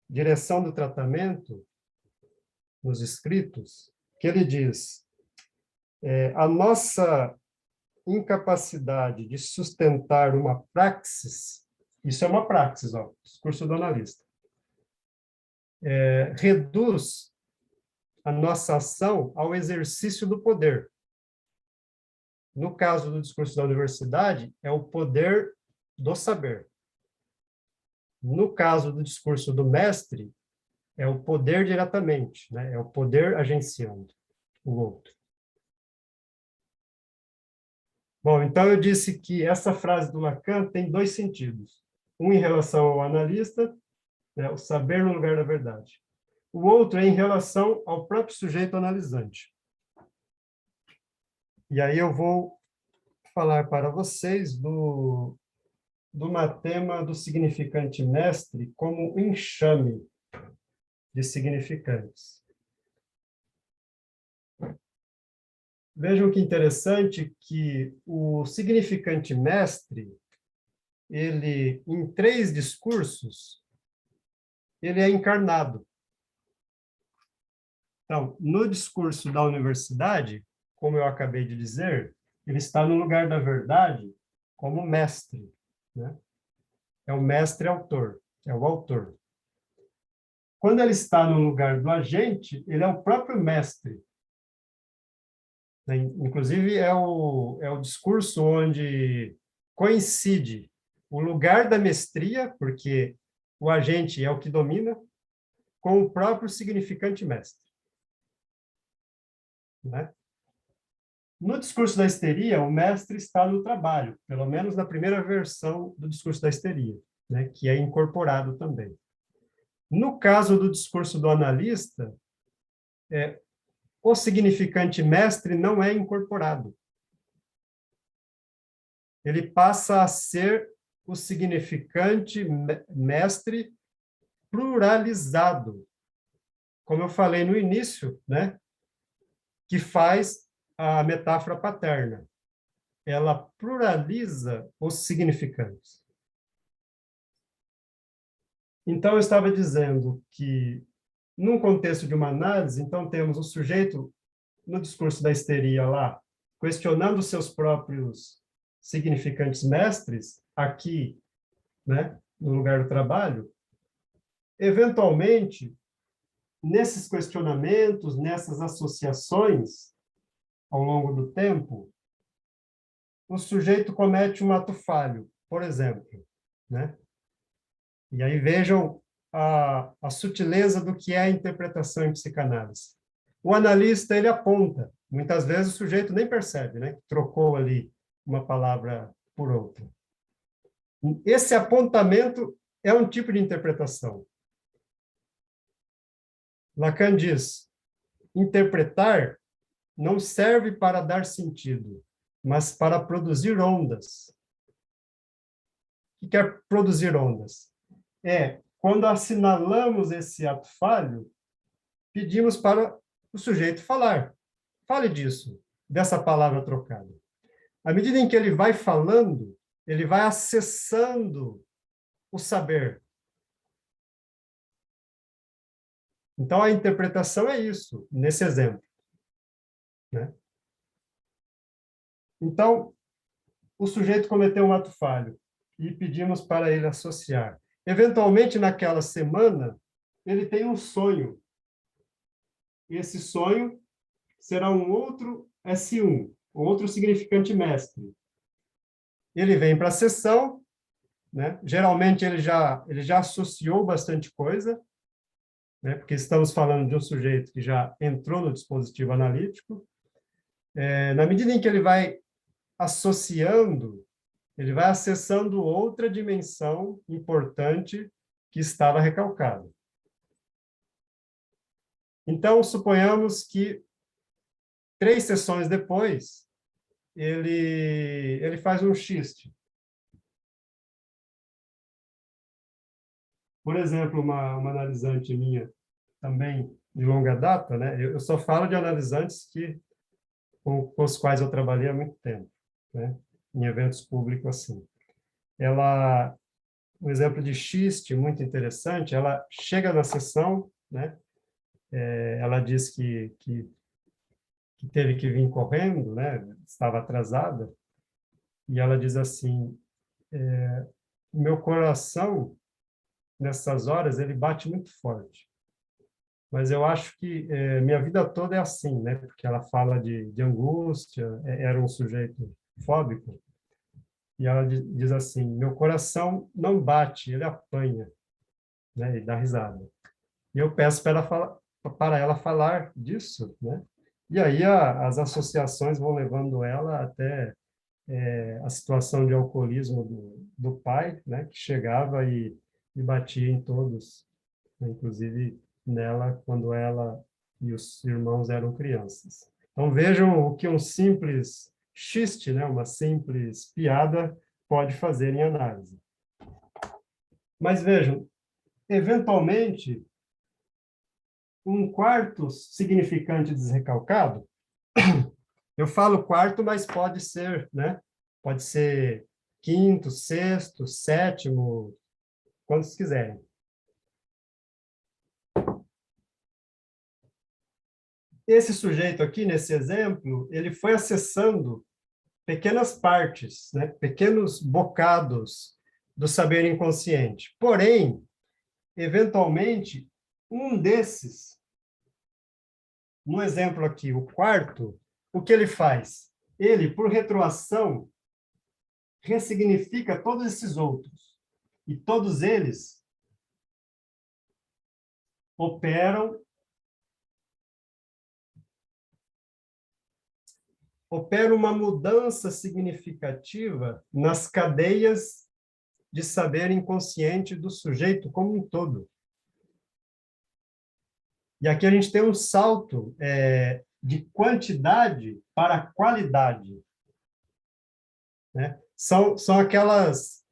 Direção do Tratamento, nos escritos, que ele diz: a nossa incapacidade de sustentar uma praxis, isso é uma praxis, ó, discurso do analista, reduz a nossa ação ao exercício do poder. No caso do discurso da universidade, é o poder do saber. No caso do discurso do mestre, é o poder diretamente, né? É o poder agenciando o outro. Bom, então eu disse que essa frase do Lacan tem dois sentidos. Um em relação ao analista, né, o saber no lugar da verdade. O outro é em relação ao próprio sujeito analisante. E aí eu vou falar para vocês do matema do significante mestre como um enxame de significantes. Vejam que interessante que o significante mestre, ele, em 3 discursos, ele é encarnado. Então, no discurso da universidade, como eu acabei de dizer, ele está no lugar da verdade como mestre, né? É o mestre-autor, é o autor. Quando ele está no lugar do agente, ele é o próprio mestre. Inclusive, é o discurso onde coincide o lugar da mestria, porque o agente é o que domina, com o próprio significante mestre, né? No discurso da histeria, o mestre está no trabalho, pelo menos na primeira versão do discurso da histeria, né, que é incorporado também. No caso do discurso do analista, o significante mestre não é incorporado. Ele passa a ser o significante mestre pluralizado, como eu falei no início, né? Que faz a metáfora paterna. Ela pluraliza os significantes. Então, eu estava dizendo que, num contexto de uma análise, então temos o sujeito, no discurso da histeria lá, questionando seus próprios significantes mestres, aqui, né, no lugar do trabalho. Eventualmente, nesses questionamentos, nessas associações, ao longo do tempo, o sujeito comete um ato falho, por exemplo, né? E aí vejam a sutileza do que é a interpretação em psicanálise. O analista, ele aponta, muitas vezes o sujeito nem percebe, né? Trocou ali uma palavra por outra. Esse apontamento é um tipo de interpretação. Lacan diz, interpretar não serve para dar sentido, mas para produzir ondas. O que é produzir ondas? Quando assinalamos esse ato falho, pedimos para o sujeito falar. Fale disso, dessa palavra trocada. À medida em que ele vai falando, ele vai acessando o saber. Então, a interpretação é isso, nesse exemplo, né? Então, o sujeito cometeu um ato falho e pedimos para ele associar. Eventualmente, naquela semana, ele tem um sonho. Esse sonho será um outro S1, outro significante mestre. Ele vem para a sessão, né? Geralmente ele já associou bastante coisa, né? Porque estamos falando de um sujeito que já entrou no dispositivo analítico. Na medida em que ele vai associando, ele vai acessando outra dimensão importante que estava recalcada. Então, suponhamos que 3 sessões depois, ele faz um xiste. Por exemplo, uma analisante minha, também de longa data, né? Eu só falo de analisantes com os quais eu trabalhei há muito tempo, né? Em eventos públicos assim. Um exemplo de xiste muito interessante, ela chega na sessão, né? Ela diz que teve que vir correndo, né? Estava atrasada, e ela diz assim, meu coração, nessas horas, ele bate muito forte. Mas eu acho que minha vida toda é assim, né? Porque ela fala de angústia, era um sujeito fóbico, e ela diz assim, meu coração não bate, ele apanha, né? E dá risada. E eu peço para ela falar disso, né? E aí as associações vão levando ela até a situação de alcoolismo do pai, né? Que chegava e batia em todos, né? Inclusive nela quando ela e os irmãos eram crianças. Então vejam o que um simples xiste, né? Uma simples piada pode fazer em análise. Mas vejam, eventualmente, um quarto significante desrecalcado, eu falo quarto, mas pode ser, né? Pode ser quinto, sexto, sétimo, quantos quiserem. Esse sujeito aqui, nesse exemplo, ele foi acessando pequenas partes, né? Pequenos bocados do saber inconsciente. Porém, eventualmente, um desses, no exemplo aqui, o quarto, o que ele faz? Ele, por retroação, ressignifica todos esses outros. E todos eles operam uma mudança significativa nas cadeias de saber inconsciente do sujeito como um todo. E aqui a gente tem um salto de quantidade para qualidade, né? São aquelas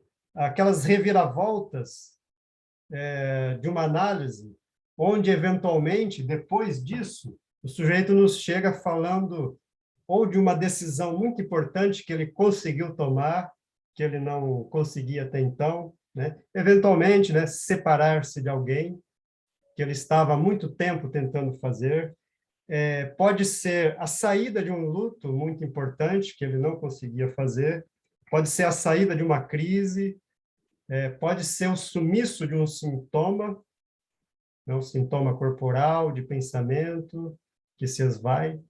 reviravoltas de uma análise, onde, eventualmente, depois disso, o sujeito nos chega falando ou de uma decisão muito importante que ele conseguiu tomar, que ele não conseguia até então, né? Eventualmente, né, separar-se de alguém que ele estava há muito tempo tentando fazer. Pode ser a saída de um luto muito importante que ele não conseguia fazer, pode ser a saída de uma crise, pode ser o sumiço de um sintoma, né, um sintoma corporal, de pensamento, que se esvai,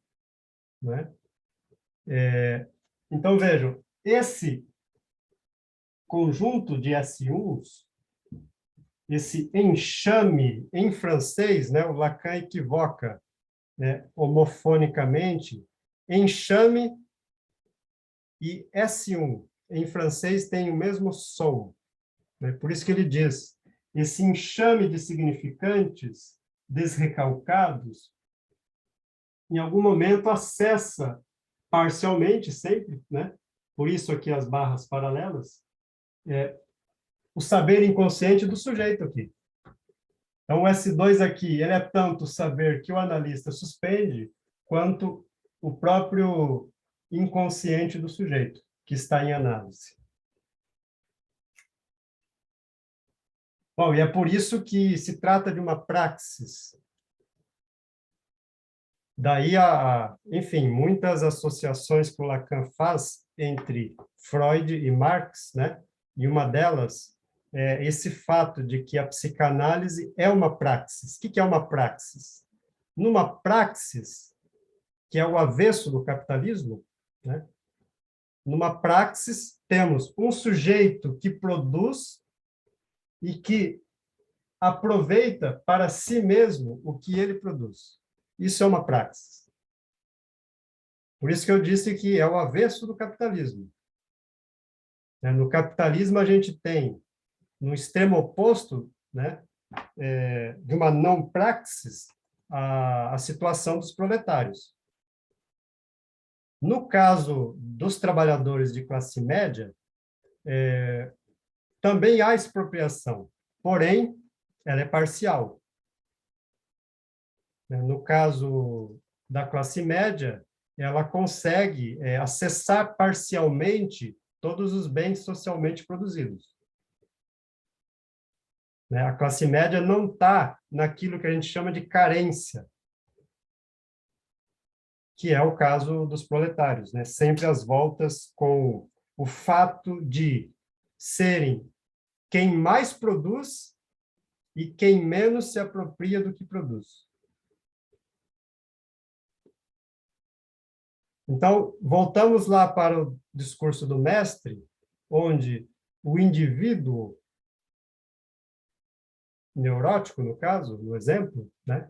né? Então, vejam, esse conjunto de S1s, esse enxame, em francês, né, o Lacan equivoca, né, homofonicamente, enxame e S1, em francês, tem o mesmo som, né? Por isso que ele diz, esse enxame de significantes desrecalcados, em algum momento acessa parcialmente, sempre, né? Por isso aqui as barras paralelas, o saber inconsciente do sujeito aqui. Então, o S2 aqui, ele é tanto o saber que o analista suspende, quanto o próprio inconsciente do sujeito, que está em análise. Bom, e é por isso que se trata de uma praxis. Daí, enfim, muitas associações que o Lacan faz entre Freud e Marx, né? E uma delas é esse fato de que a psicanálise é uma praxis. O que é uma praxis? Numa praxis, que é o avesso do capitalismo, né? Numa praxis, temos um sujeito que produz e que aproveita para si mesmo o que ele produz. Isso é uma praxis. Por isso que eu disse que é o avesso do capitalismo. No capitalismo, a gente tem, no extremo oposto, né, de uma não praxis, a situação dos proletários. No caso dos trabalhadores de classe média, também há expropriação, porém, ela é parcial. No caso da classe média, ela consegue acessar parcialmente todos os bens socialmente produzidos. A classe média não está naquilo que a gente chama de carência, que é o caso dos proletários, né? Sempre às voltas com o fato de serem quem mais produz e quem menos se apropria do que produz. Então, voltamos lá para o discurso do mestre, onde o indivíduo neurótico, no caso, no exemplo, né,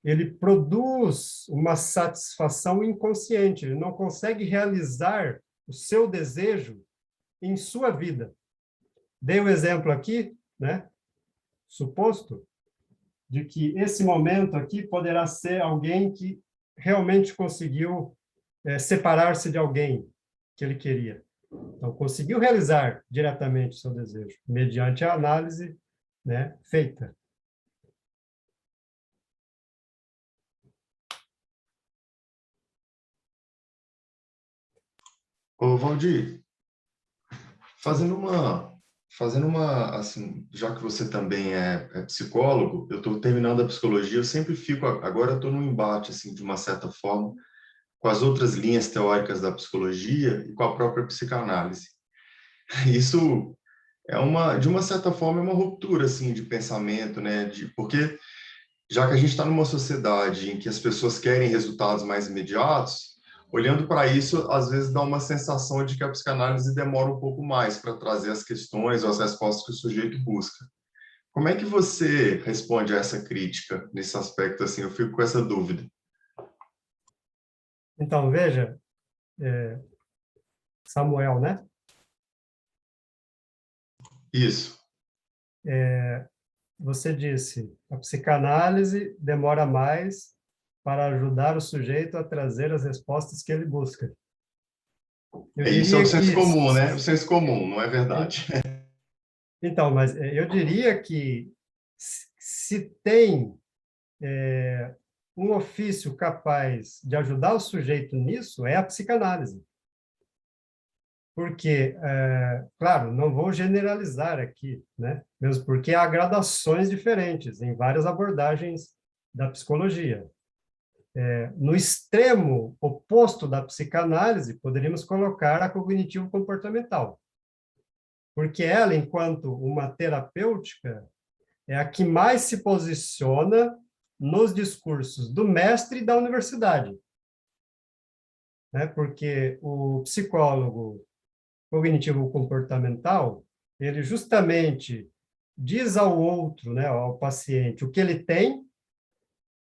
ele produz uma satisfação inconsciente, ele não consegue realizar o seu desejo em sua vida. Dei o exemplo aqui, né, suposto, de que esse momento aqui poderá ser alguém que realmente conseguiu separar-se de alguém que ele queria. Então, conseguiu realizar diretamente o seu desejo, mediante a análise, né, feita. Ô, Valdir, fazendo uma, assim, já que você também é psicólogo, eu estou terminando a psicologia, eu sempre fico, agora eu estou num embate, assim, de uma certa forma, com as outras linhas teóricas da psicologia e com a própria psicanálise. Isso de uma certa forma, é uma ruptura, assim, de pensamento, né? Porque já que a gente está numa sociedade em que as pessoas querem resultados mais imediatos, olhando para isso, às vezes dá uma sensação de que a psicanálise demora um pouco mais para trazer as questões ou as respostas que o sujeito busca. Como é que você responde a essa crítica nesse aspecto? Assim, eu fico com essa dúvida. Então, veja, Samuel, né? Isso. você disse, a psicanálise demora mais para ajudar o sujeito a trazer as respostas que ele busca. Eu Isso é o diria senso que... comum, né? O senso comum, não é verdade? Então, mas eu diria que se tem um ofício capaz de ajudar o sujeito nisso, é a psicanálise. Porque, claro, não vou generalizar aqui, né? Mesmo porque há gradações diferentes em várias abordagens da psicologia. No extremo oposto da psicanálise, poderíamos colocar a cognitivo-comportamental, porque ela, enquanto uma terapêutica, é a que mais se posiciona nos discursos do mestre e da universidade, né? Porque o psicólogo cognitivo-comportamental, ele justamente diz ao outro, né, ao paciente, o que ele tem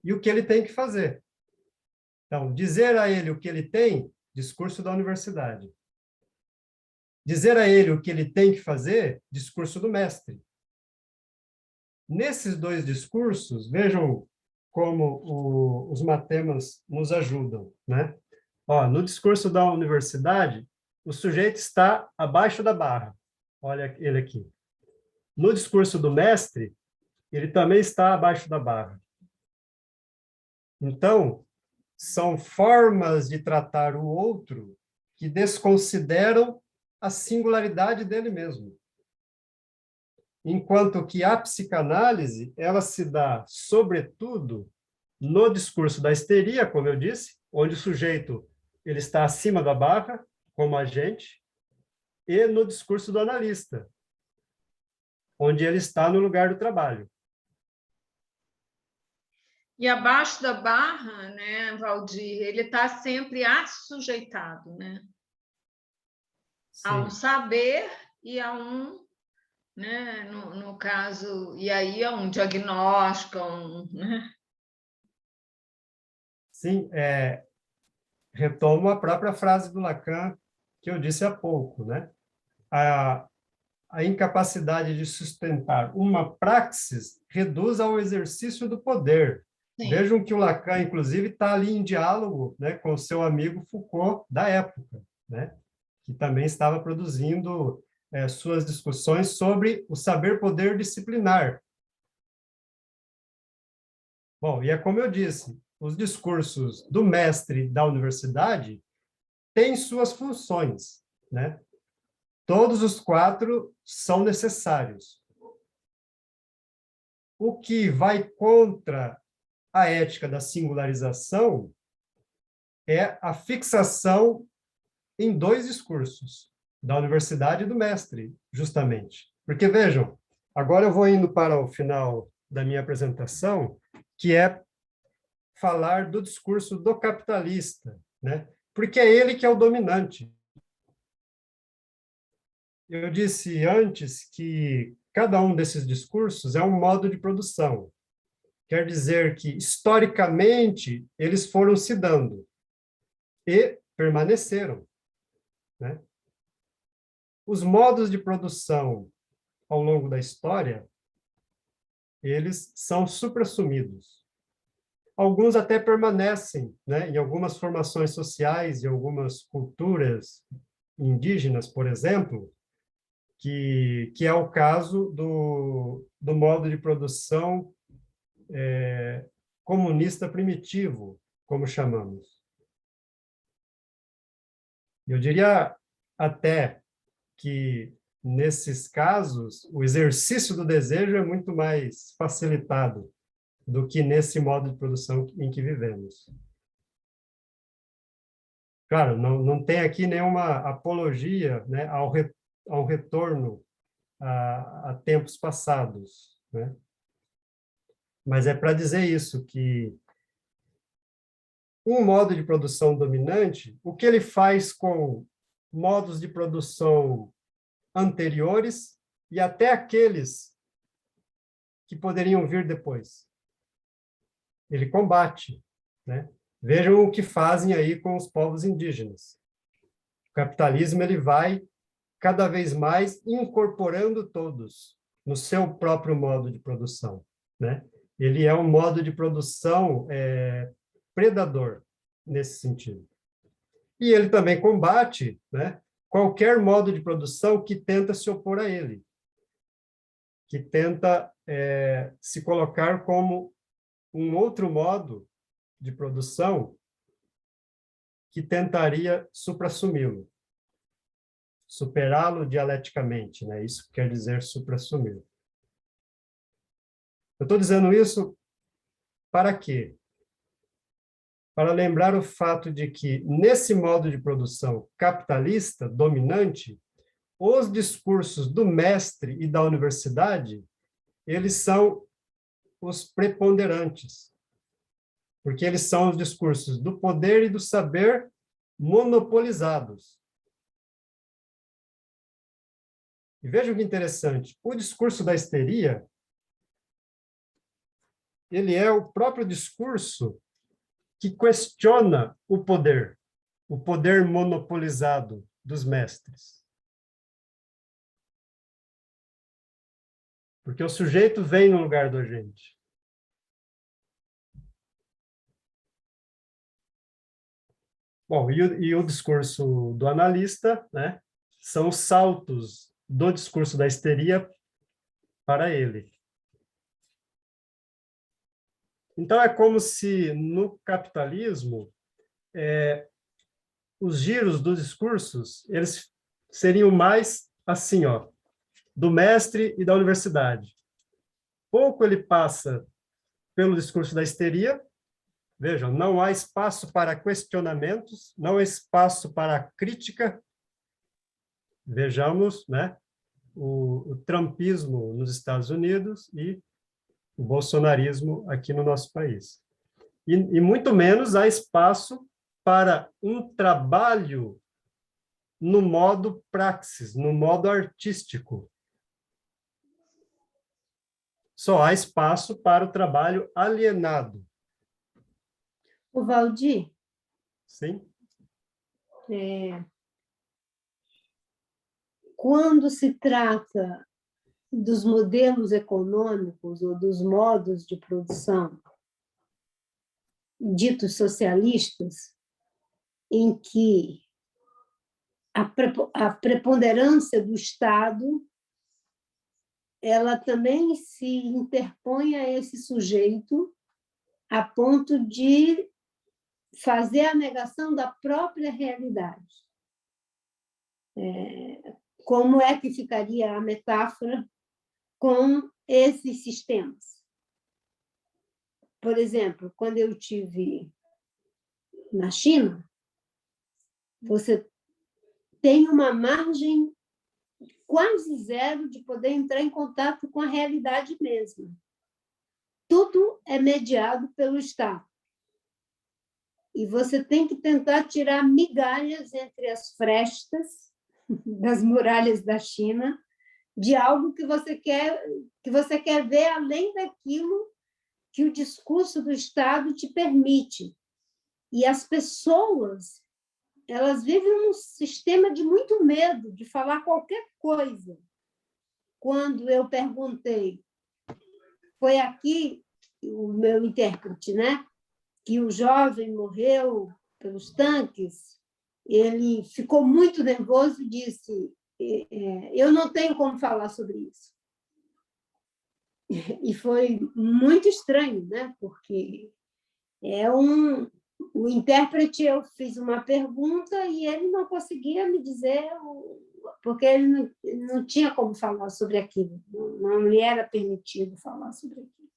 e o que ele tem que fazer. Então, dizer a ele o que ele tem, discurso da universidade. Dizer a ele o que ele tem que fazer, discurso do mestre. Nesses dois discursos, vejam como os matemas nos ajudam, né? Ó, no discurso da universidade, o sujeito está abaixo da barra. Olha ele aqui. No discurso do mestre, ele também está abaixo da barra. Então, são formas de tratar o outro que desconsideram a singularidade dele mesmo. Enquanto que a psicanálise, ela se dá, sobretudo, no discurso da histeria, como eu disse, onde o sujeito ele está acima da barra, como agente, e no discurso do analista, onde ele está no lugar do trabalho. E abaixo da barra, né, Valdir, ele está sempre assujeitado, né? Sim. A um saber e a um, né, no caso, e aí a um diagnóstico, né? Sim, retomo a própria frase do Lacan que eu disse há pouco, né? A incapacidade de sustentar uma praxis reduz ao exercício do poder. Sim. Vejam que o Lacan, inclusive, está ali em diálogo, né, com o seu amigo Foucault da época, né, que também estava produzindo suas discussões sobre o saber-poder disciplinar. Bom, e é como eu disse, os discursos do mestre da universidade têm suas funções, né? Todos os 4 são necessários. O que vai contra a ética da singularização é a fixação em 2 discursos, da universidade e do mestre, justamente. Porque, vejam, agora eu vou indo para o final da minha apresentação, que é falar do discurso do capitalista, né? Porque é ele que é o dominante. Eu disse antes que cada um desses discursos é um modo de produção. Quer dizer que, historicamente, eles foram se dando e permaneceram, né? Os modos de produção ao longo da história, eles são suprassumidos. Alguns até permanecem, né, em algumas formações sociais e algumas culturas indígenas, por exemplo, que é o caso do modo de produção comunista primitivo, como chamamos. Eu diria até que, nesses casos, o exercício do desejo é muito mais facilitado do que nesse modo de produção em que vivemos. Claro, não tem aqui nenhuma apologia, né, ao retorno a tempos passados, né? Mas é para dizer isso, que um modo de produção dominante, o que ele faz com modos de produção anteriores e até aqueles que poderiam vir depois. Ele combate, né? Vejam o que fazem aí com os povos indígenas. O capitalismo ele vai cada vez mais incorporando todos, no seu próprio modo de produção, né? Ele é um modo de produção predador, nesse sentido. E ele também combate, né, qualquer modo de produção que tenta se opor a ele, que tenta se colocar como um outro modo de produção que tentaria suprassumi-lo, superá-lo dialeticamente, né? Isso quer dizer suprassumi-lo. Eu estou dizendo isso para quê? Para lembrar o fato de que, nesse modo de produção capitalista, dominante, os discursos do mestre e da universidade, eles são os preponderantes, porque eles são os discursos do poder e do saber monopolizados. E vejam que interessante, o discurso da histeria, ele é o próprio discurso que questiona o poder monopolizado dos mestres. Porque o sujeito vem no lugar do agente. Bom, e o discurso do analista, né, são os saltos do discurso da histeria para ele. Então, é como se, no capitalismo, os giros dos discursos, eles seriam mais assim, ó, do mestre e da universidade. Pouco ele passa pelo discurso da histeria. Vejam, não há espaço para questionamentos, não há espaço para crítica. Vejamos, né, o trumpismo nos Estados Unidos e o bolsonarismo aqui no nosso país. E muito menos há espaço para um trabalho no modo praxis, no modo artístico. Só há espaço para o trabalho alienado. O Valdir, Sim? quando se trata dos modelos econômicos ou dos modos de produção ditos socialistas, em que a preponderância do Estado ela também se interpõe a esse sujeito a ponto de fazer a negação da própria realidade. Como é que ficaria a metáfora com esses sistemas? Por exemplo, quando eu estive na China, você tem uma margem quase zero de poder entrar em contato com a realidade mesma. Tudo é mediado pelo Estado. E você tem que tentar tirar migalhas entre as frestas das muralhas da China de algo que você quer ver além daquilo que o discurso do Estado te permite. E as pessoas, elas vivem num sistema de muito medo de falar qualquer coisa. Quando eu perguntei, foi aqui o meu intérprete, né? Que o jovem morreu pelos tanques, ele ficou muito nervoso e disse: eu não tenho como falar sobre isso. E foi muito estranho, né? Porque o intérprete, eu fiz uma pergunta e ele não conseguia me dizer, porque ele não tinha como falar sobre aquilo, não lhe era permitido falar sobre aquilo.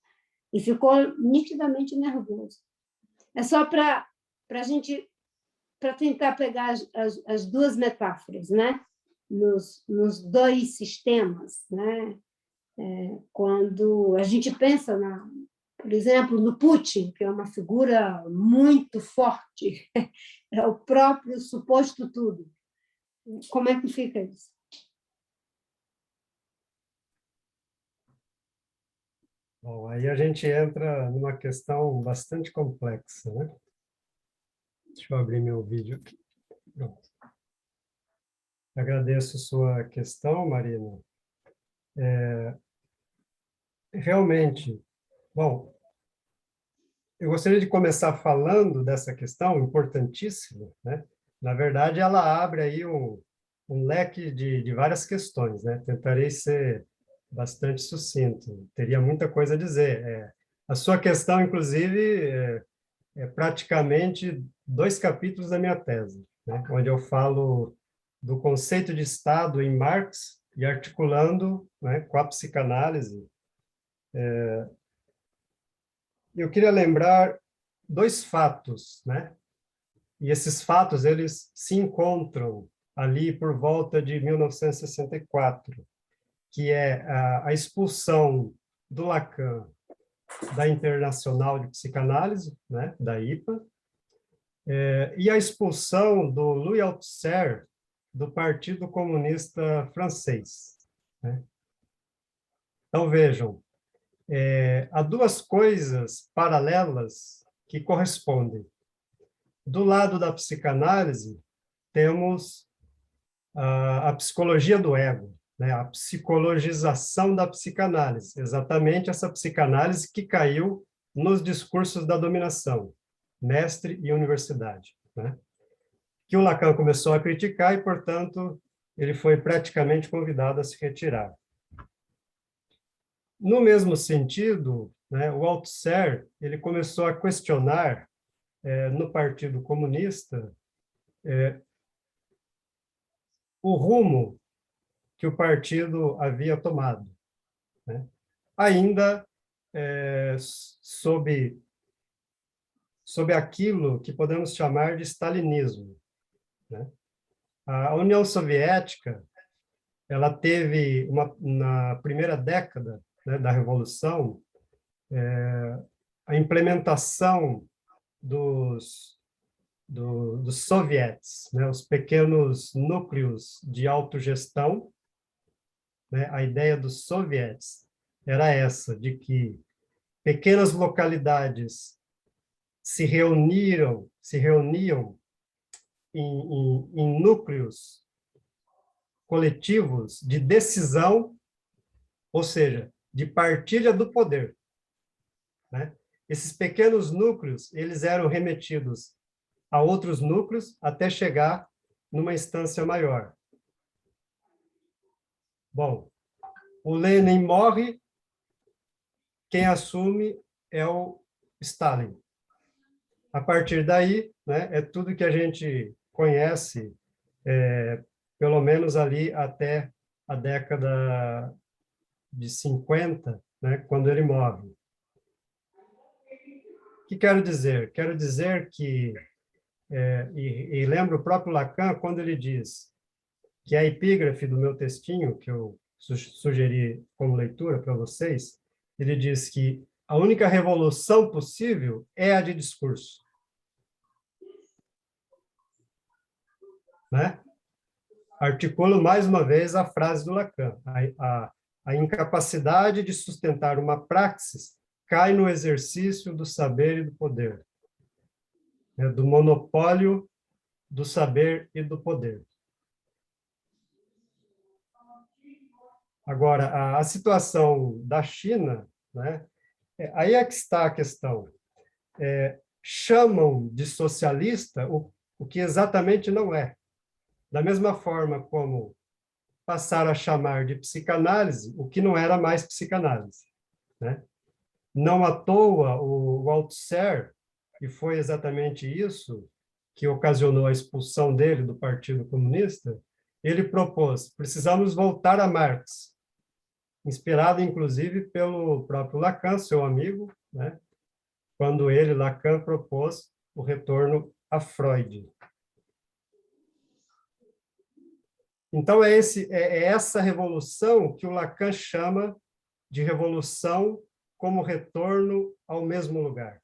E ficou nitidamente nervoso. É só para a gente, para tentar pegar as duas metáforas, né? Nos dois sistemas, né? Quando a gente pensa, por exemplo, no Putin, que é uma figura muito forte, é o próprio suposto tudo. Como é que fica isso? Bom, aí a gente entra numa questão bastante complexa, né? Deixa eu abrir meu vídeo aqui. Pronto. Agradeço sua questão, Marina. realmente, bom, eu gostaria de começar falando dessa questão importantíssima, né? Na verdade, ela abre aí um leque de várias questões, né? Tentarei ser bastante sucinto, teria muita coisa a dizer. A sua questão, inclusive, é praticamente 2 capítulos da minha tese, né? Onde eu falo do conceito de Estado em Marx e articulando, né, com a psicanálise. Eu queria lembrar 2 fatos, né? E esses fatos, eles se encontram ali por volta de 1964, que é a expulsão do Lacan da Internacional de Psicanálise, né, da IPA, e a expulsão do Louis Althusser do Partido Comunista Francês, né? Então, vejam, há 2 coisas paralelas que correspondem. Do lado da psicanálise, temos a psicologia do ego, né? A psicologização da psicanálise, exatamente essa psicanálise que caiu nos discursos da dominação, mestre e universidade, né? Que o Lacan começou a criticar e, portanto, ele foi praticamente convidado a se retirar. No mesmo sentido, né, o Althusser ele começou a questionar no Partido Comunista o rumo que o partido havia tomado, né? Ainda sob aquilo que podemos chamar de stalinismo, né? A União Soviética ela teve na primeira década, né, da Revolução, a implementação dos soviets, né, os pequenos núcleos de autogestão, né? A ideia dos soviets era essa, de que pequenas localidades se reuniam em núcleos coletivos de decisão, ou seja, de partilha do poder, né? Esses pequenos núcleos, eles eram remetidos a outros núcleos até chegar numa instância maior. Bom, o Lenin morre, quem assume é o Stalin. A partir daí, né, é tudo que a gente conhece, pelo menos ali até a década de 50, né, quando ele morre. O que quero dizer? Quero dizer que, e lembro o próprio Lacan, quando ele diz que a epígrafe do meu textinho, que eu sugeri como leitura para vocês, ele diz que a única revolução possível é a de discurso, né? Articulo mais uma vez a frase do Lacan. A incapacidade de sustentar uma praxis cai no exercício do saber e do poder, né? Do monopólio do saber e do poder. Agora, a situação da China, né? Aí é que está a questão. Chamam de socialista o que exatamente não é. Da mesma forma como passaram a chamar de psicanálise o que não era mais psicanálise, né? Não à toa, o Althusser, e foi exatamente isso que ocasionou a expulsão dele do Partido Comunista, ele propôs, precisamos voltar a Marx, inspirado, inclusive, pelo próprio Lacan, seu amigo, né? Quando ele, Lacan, propôs o retorno a Freud. Então, é essa revolução que o Lacan chama de revolução como retorno ao mesmo lugar.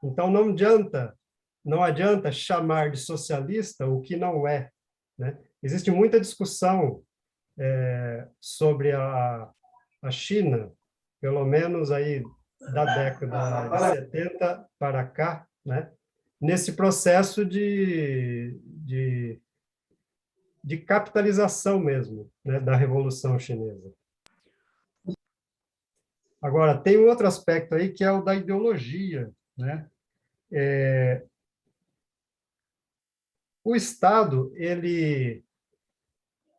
Então, não adianta chamar de socialista o que não é, né? Existe muita discussão sobre a China, pelo menos aí da década de 70 para cá, né? Nesse processo de de capitalização mesmo, né, da Revolução Chinesa. Agora, tem um outro aspecto aí que é o da ideologia, né? O Estado, ele,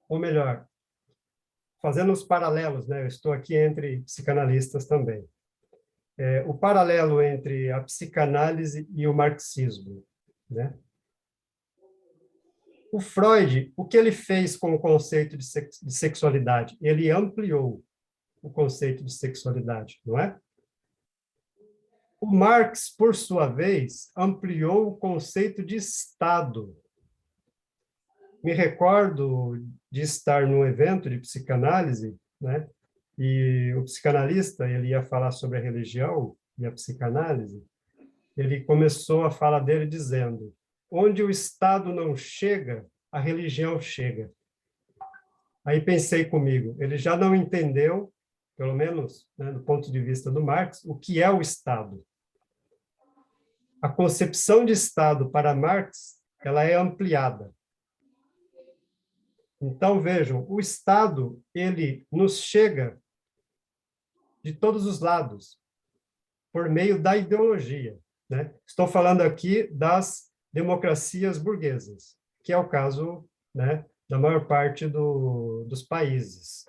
ou melhor, fazendo os paralelos, né? Eu estou aqui entre psicanalistas também. O paralelo entre a psicanálise e o marxismo, né? O Freud, o que ele fez com o conceito de sexualidade? Ele ampliou o conceito de sexualidade, não é? O Marx, por sua vez, ampliou o conceito de Estado. Me recordo de estar num evento de psicanálise, né? E o psicanalista, ele ia falar sobre a religião e a psicanálise. Ele começou a fala dele dizendo: onde o Estado não chega, a religião chega. Aí pensei comigo, ele já não entendeu, pelo menos, né, do ponto de vista do Marx, o que é o Estado. A concepção de Estado para Marx, ela é ampliada. Então, vejam, o Estado, ele nos chega de todos os lados, por meio da ideologia, né? Estou falando aqui das democracias burguesas, que é o caso, né, da maior parte dos países.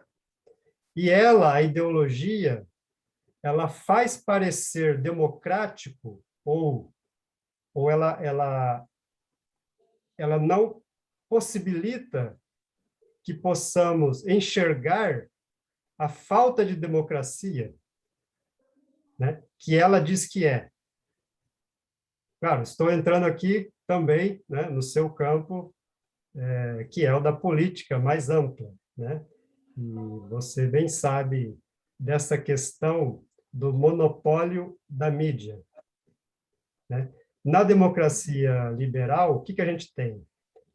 E ela, a ideologia, ela faz parecer democrático ou ela não possibilita que possamos enxergar a falta de democracia, né, que ela diz que é. Claro, estou entrando aqui também, né, no seu campo, que é o da política mais ampla, né? E você bem sabe dessa questão do monopólio da mídia, né? Na democracia liberal, o que a gente tem?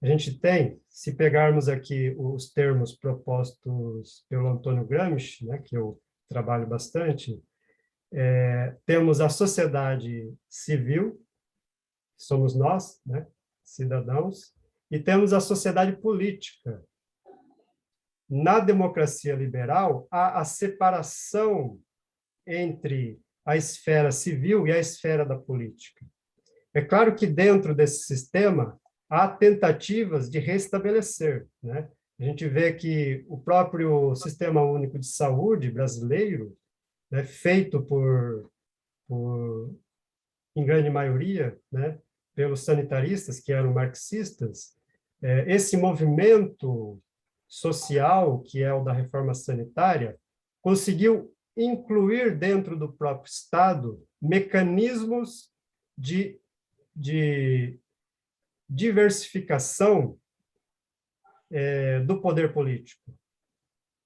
A gente tem, se pegarmos aqui os termos propostos pelo Antônio Gramsci, né, que eu trabalho bastante, temos a sociedade civil, somos nós, né, cidadãos, e temos a sociedade política. Na democracia liberal, há a separação entre a esfera civil e a esfera da política. É claro que dentro desse sistema há tentativas de restabelecer, né? A gente vê que o próprio Sistema Único de Saúde brasileiro, né, feito em grande maioria, né, pelos sanitaristas, que eram marxistas, esse movimento social, que é o da reforma sanitária, conseguiu incluir dentro do próprio Estado mecanismos de diversificação do poder político,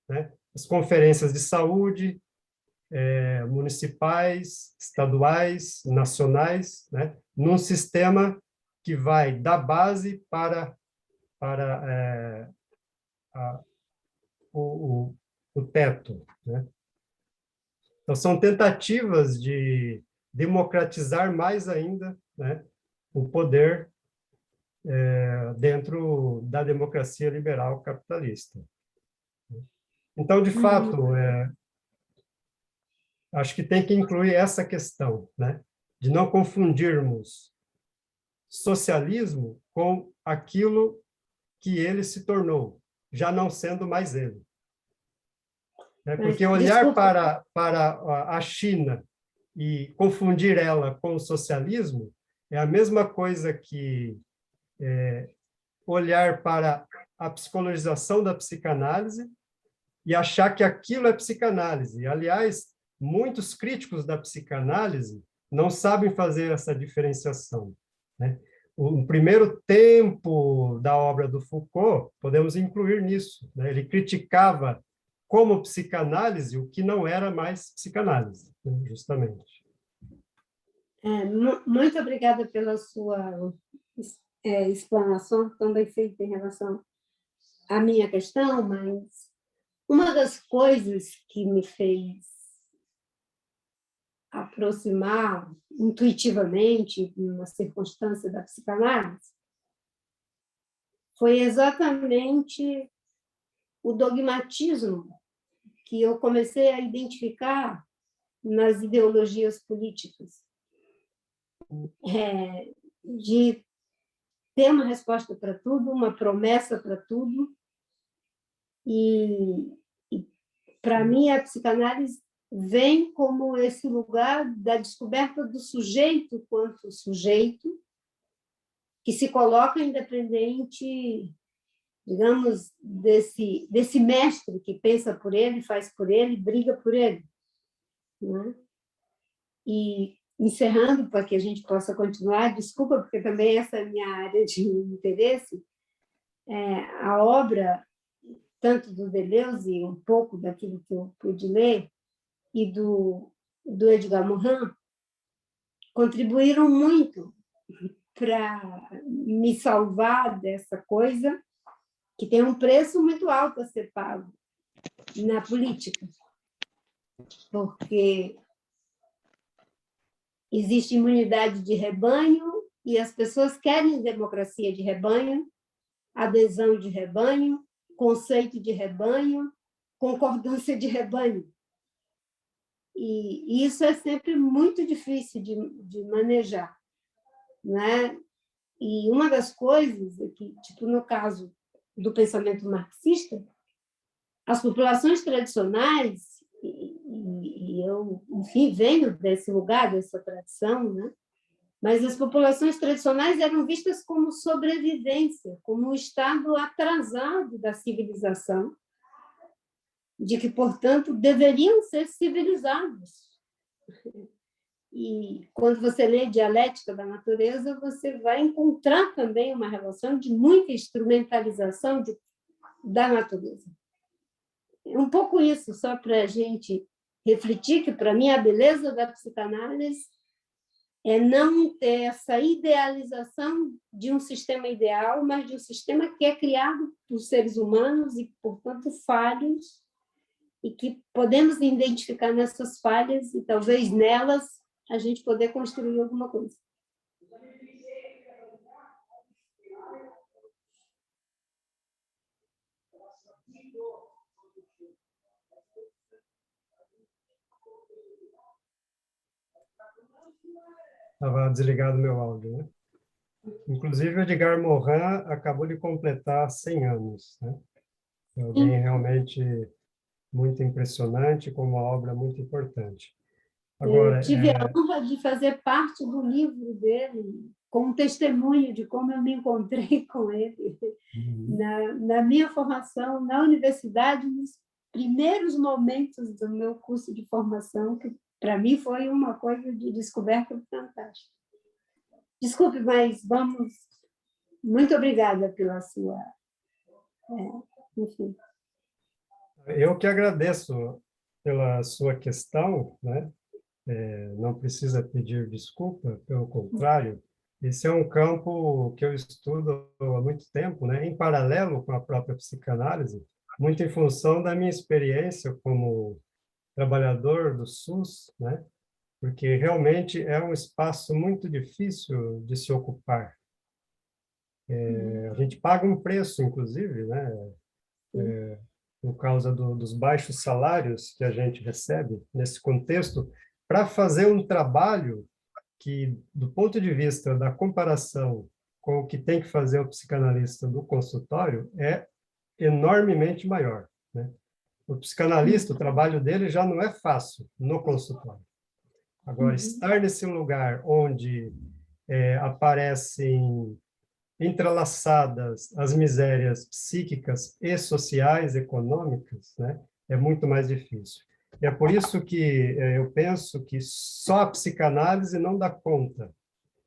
né? As conferências de saúde, municipais, estaduais, nacionais, né? Num sistema que vai da base para o teto, né? Então, são tentativas de democratizar mais ainda, né, o poder dentro da democracia liberal capitalista. Então, de fato, acho que tem que incluir essa questão, né, de não confundirmos socialismo com aquilo que ele se tornou, já não sendo mais ele. Porque olhar para a China e confundir ela com o socialismo é a mesma coisa que olhar para a psicologização da psicanálise e achar que aquilo é psicanálise. Aliás, muitos críticos da psicanálise não sabem fazer essa diferenciação, né? O primeiro tempo da obra do Foucault, podemos incluir nisso, né? Ele criticava como psicanálise o que não era mais psicanálise, né? Justamente. Muito obrigada pela sua explanação tão bem feita em relação à minha questão, mas uma das coisas que me fez aproximar intuitivamente, numa circunstância da psicanálise, foi exatamente o dogmatismo que eu comecei a identificar nas ideologias políticas, de ter uma resposta para tudo, uma promessa para tudo. E para mim, a psicanálise vem como esse lugar da descoberta do sujeito quanto sujeito, que se coloca independente, digamos, desse mestre que pensa por ele, faz por ele, briga por ele. Né? E, encerrando, para que a gente possa continuar, desculpa, porque também essa é a minha área de interesse, a obra, tanto do Deleuze, um pouco daquilo que eu pude ler, e do Edgar Morin, contribuíram muito para me salvar dessa coisa que tem um preço muito alto a ser pago na política, porque existe imunidade de rebanho e as pessoas querem democracia de rebanho, adesão de rebanho, conceito de rebanho, concordância de rebanho. E isso é sempre muito difícil de manejar, né? E uma das coisas é que, tipo, no caso do pensamento marxista, as populações tradicionais, e eu, enfim, venho desse lugar, dessa tradição, né? Mas as populações tradicionais eram vistas como sobrevivência, como um estado atrasado da civilização, de que, portanto, deveriam ser civilizados. E quando você lê Dialética da Natureza, você vai encontrar também uma relação de muita instrumentalização da natureza. É um pouco isso, só para a gente refletir, que, para mim, a beleza da psicanálise é não ter essa idealização de um sistema ideal, mas de um sistema que é criado por seres humanos e, portanto, falhos, e que podemos identificar nessas falhas e, talvez, nelas, a gente poder construir alguma coisa. Estava desligado meu áudio, né? Inclusive, o Edgar Morin acabou de completar 100 anos, né? É alguém realmente muito impressionante, com uma obra muito importante. Agora, eu tive a honra de fazer parte do livro dele, com um testemunho de como eu me encontrei com ele na minha formação na universidade, nos primeiros momentos do meu curso de formação, que para mim foi uma coisa de descoberta fantástica. Desculpe, mas vamos... Muito obrigada pela sua... enfim. eu que agradeço pela sua questão, né? Não precisa pedir desculpa, pelo contrário, esse é um campo que eu estudo há muito tempo, né? Em paralelo com a própria psicanálise, muito em função da minha experiência como trabalhador do SUS, né? Porque realmente é um espaço muito difícil de se ocupar. A gente paga um preço, inclusive, né? Por causa dos baixos salários que a gente recebe nesse contexto, para fazer um trabalho que, do ponto de vista da comparação com o que tem que fazer o psicanalista do consultório, é enormemente maior, né? O psicanalista, o trabalho dele já não é fácil no consultório. Agora, estar nesse lugar onde aparecem entrelaçadas as misérias psíquicas e sociais, econômicas, né, é muito mais difícil. E é por isso que eu penso que só a psicanálise não dá conta,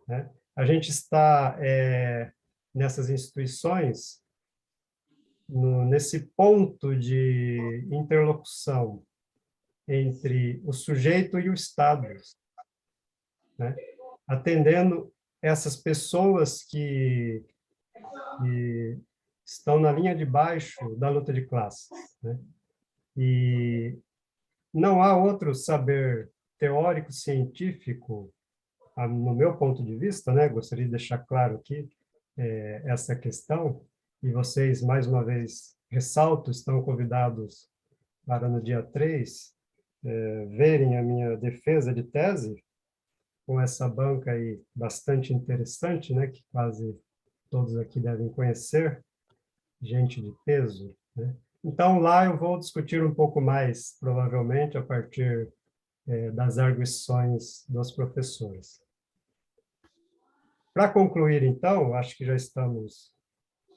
né? A gente está nessas instituições, nesse ponto de interlocução entre o sujeito e o Estado, né? Atendendo essas pessoas que estão na linha de baixo da luta de classes, né? E não há outro saber teórico, científico, no meu ponto de vista, né? Gostaria de deixar claro aqui essa questão, e vocês, mais uma vez, ressalto, estão convidados para no dia 3 verem a minha defesa de tese, com essa banca aí bastante interessante, né, que quase todos aqui devem conhecer, gente de peso, né? Então, lá eu vou discutir um pouco mais, provavelmente, a partir das arguições dos professores. Para concluir, então, acho que já estamos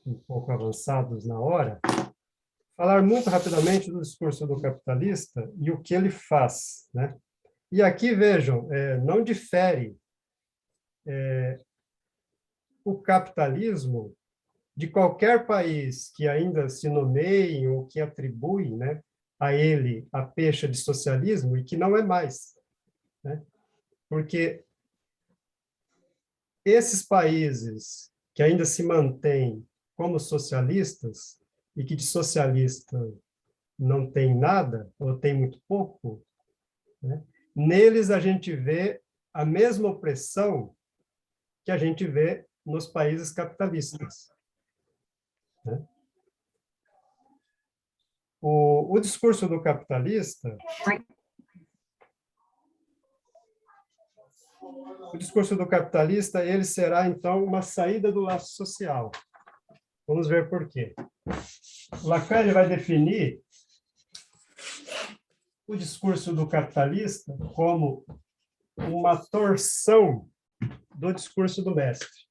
um pouco avançados na hora, falar muito rapidamente do discurso do capitalista e o que ele faz, né? E aqui, vejam, não difere o capitalismo de qualquer país que ainda se nomeie ou que atribui, né, a ele a pecha de socialismo e que não é mais, né? Porque esses países que ainda se mantêm como socialistas e que de socialista não tem nada ou tem muito pouco, né, neles a gente vê a mesma opressão que a gente vê nos países capitalistas, né? O discurso do capitalista, ele será, então, uma saída do laço social. Vamos ver por quê. Lacan ele vai definir o discurso do capitalista como uma torção do discurso do mestre.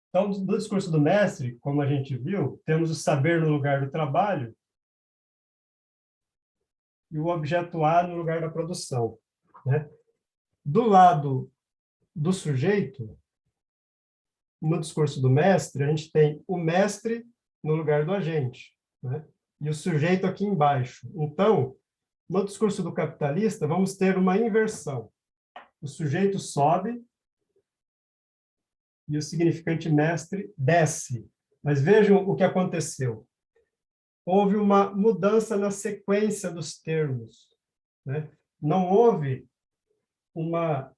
Então, no discurso do mestre, como a gente viu, temos o saber no lugar do trabalho e o objeto A no lugar da produção, né? Do lado do sujeito, no discurso do mestre, a gente tem o mestre no lugar do agente, né? E o sujeito aqui embaixo. Então, no discurso do capitalista, vamos ter uma inversão. O sujeito sobe e o significante mestre desce. Mas vejam o que aconteceu. Houve uma mudança na sequência dos termos, né? Não houve uma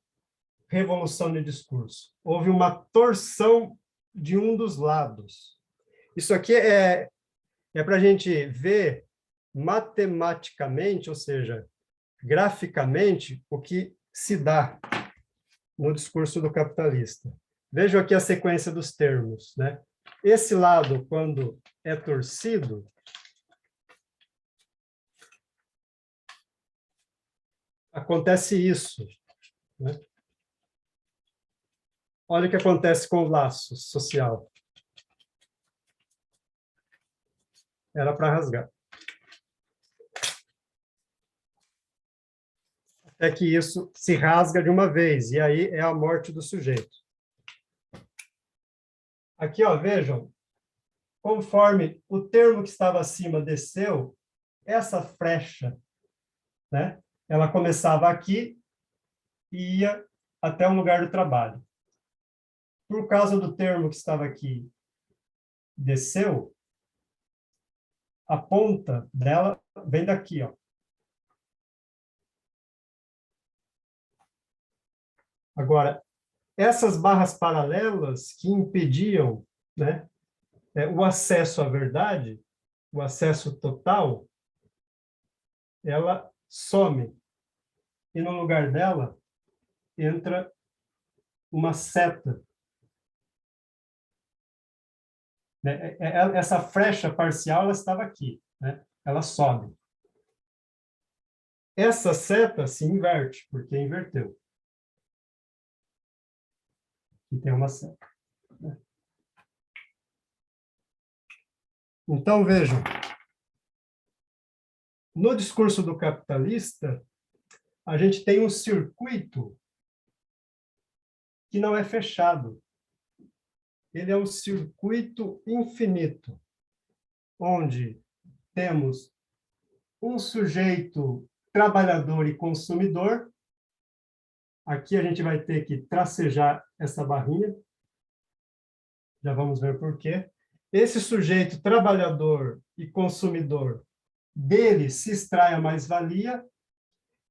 revolução de discurso. Houve uma torção de um dos lados. Isso aqui é para a gente ver matematicamente, ou seja, graficamente, o que se dá no discurso do capitalista. Vejam aqui a sequência dos termos, né? Esse lado, quando é torcido, acontece isso, né? Olha o que acontece com o laço social. Era para rasgar. Até que isso se rasga de uma vez, e aí é a morte do sujeito. Aqui, ó, vejam, conforme o termo que estava acima desceu, essa flecha, né, ela começava aqui e ia até o lugar do trabalho. Por causa do termo que estava aqui, desceu, a ponta dela vem daqui, ó. Agora, essas barras paralelas que impediam, né, o acesso à verdade, o acesso total, ela some. E no lugar dela entra uma seta. Essa flecha parcial ela estava aqui, né? Ela sobe. Essa seta se inverte, porque inverteu. E tem uma seta, né? Então, vejam, no discurso do capitalista, a gente tem um circuito que não é fechado. Ele é um circuito infinito, onde temos um sujeito trabalhador e consumidor. Aqui a gente vai ter que tracejar essa barrinha. Já vamos ver por quê. Esse sujeito trabalhador e consumidor, dele se extrai a mais-valia.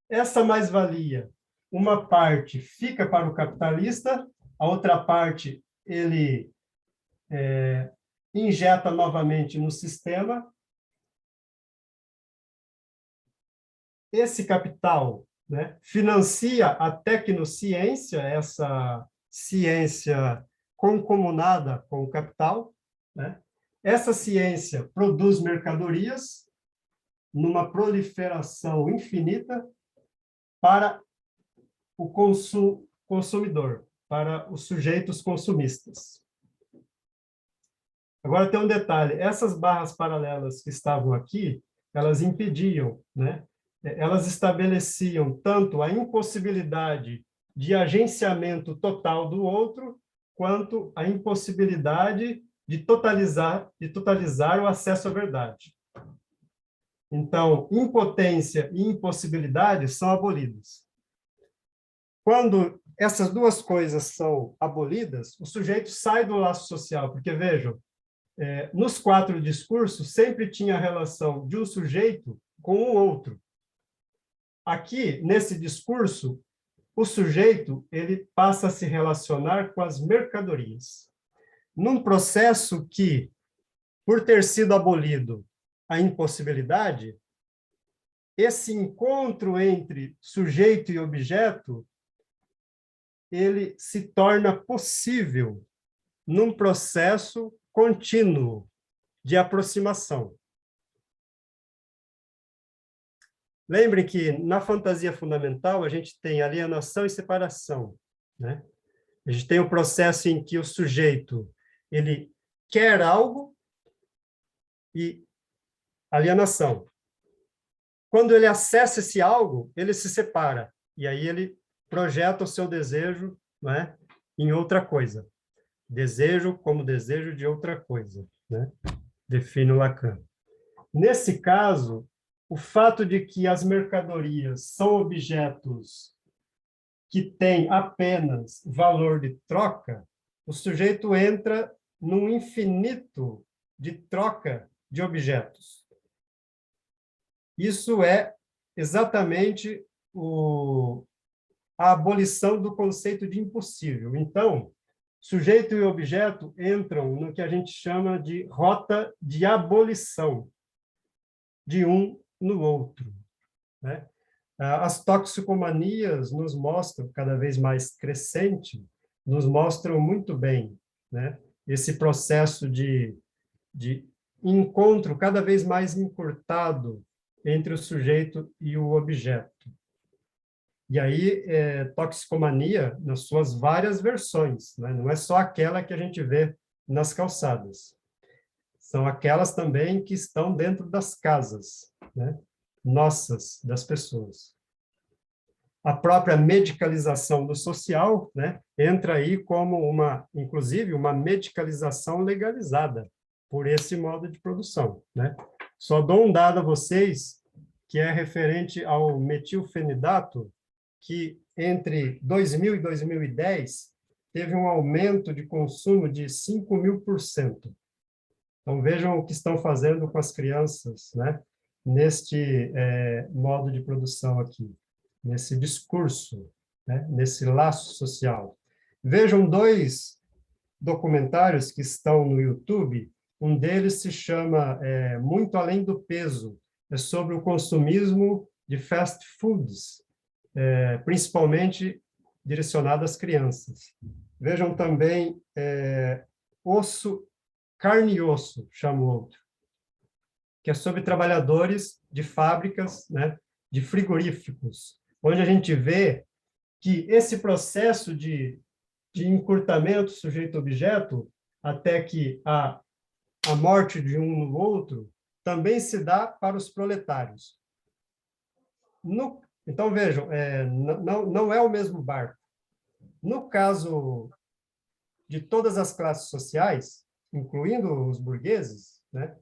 Essa mais-valia, uma parte fica para o capitalista, a outra parte ele injeta novamente no sistema. Esse capital, né, financia a tecnociência, essa ciência concomunada com o capital, né? Essa ciência produz mercadorias numa proliferação infinita para o consumidor, para os sujeitos consumistas. Agora tem um detalhe, essas barras paralelas que estavam aqui, elas impediam, né? Elas estabeleciam tanto a impossibilidade de agenciamento total do outro, quanto a impossibilidade de totalizar o acesso à verdade. Então, impotência e impossibilidade são abolidas. Quando essas duas coisas são abolidas, o sujeito sai do laço social, porque, vejam, nos 4 discursos sempre tinha a relação de um sujeito com o outro. Aqui, nesse discurso, o sujeito ele passa a se relacionar com as mercadorias. Num processo que, por ter sido abolido a impossibilidade, esse encontro entre sujeito e objeto, ele se torna possível num processo contínuo de aproximação. Lembre que, na fantasia fundamental, a gente tem alienação e separação, né? A gente tem o processo em que o sujeito ele quer algo e alienação. Quando ele acessa esse algo, ele se separa, e aí ele projeta o seu desejo, né, em outra coisa. Desejo como desejo de outra coisa, né? Define o Lacan. Nesse caso, o fato de que as mercadorias são objetos que têm apenas valor de troca, o sujeito entra num infinito de troca de objetos. Isso é exatamente a abolição do conceito de impossível. Então, sujeito e objeto entram no que a gente chama de rota de abolição de um no outro, né? As toxicomanias nos mostram, cada vez mais crescente, nos mostram muito bem, né, esse processo de encontro cada vez mais encurtado entre o sujeito e o objeto. E aí, toxicomania nas suas várias versões, né? Não é só aquela que a gente vê nas calçadas. São aquelas também que estão dentro das casas, né, nossas, das pessoas. A própria medicalização do social, né, entra aí como inclusive, uma medicalização legalizada por esse modo de produção, né? Só dou um dado a vocês, que é referente ao metilfenidato, que entre 2000 e 2010 teve um aumento de consumo de 5.000%. Então, vejam o que estão fazendo com as crianças, né, neste modo de produção aqui, nesse discurso, né, nesse laço social. Vejam 2 documentários que estão no YouTube. Um deles se chama Muito Além do Peso, é sobre o consumismo de fast foods, principalmente direcionado às crianças. Vejam também Carne e Osso, chama o outro, que é sobre trabalhadores de fábricas, né, de frigoríficos, onde a gente vê que esse processo de encurtamento sujeito-objeto, até que a morte de um no outro, também se dá para os proletários. Então, vejam, não é o mesmo barco. No caso de todas as classes sociais, incluindo os burgueses, né?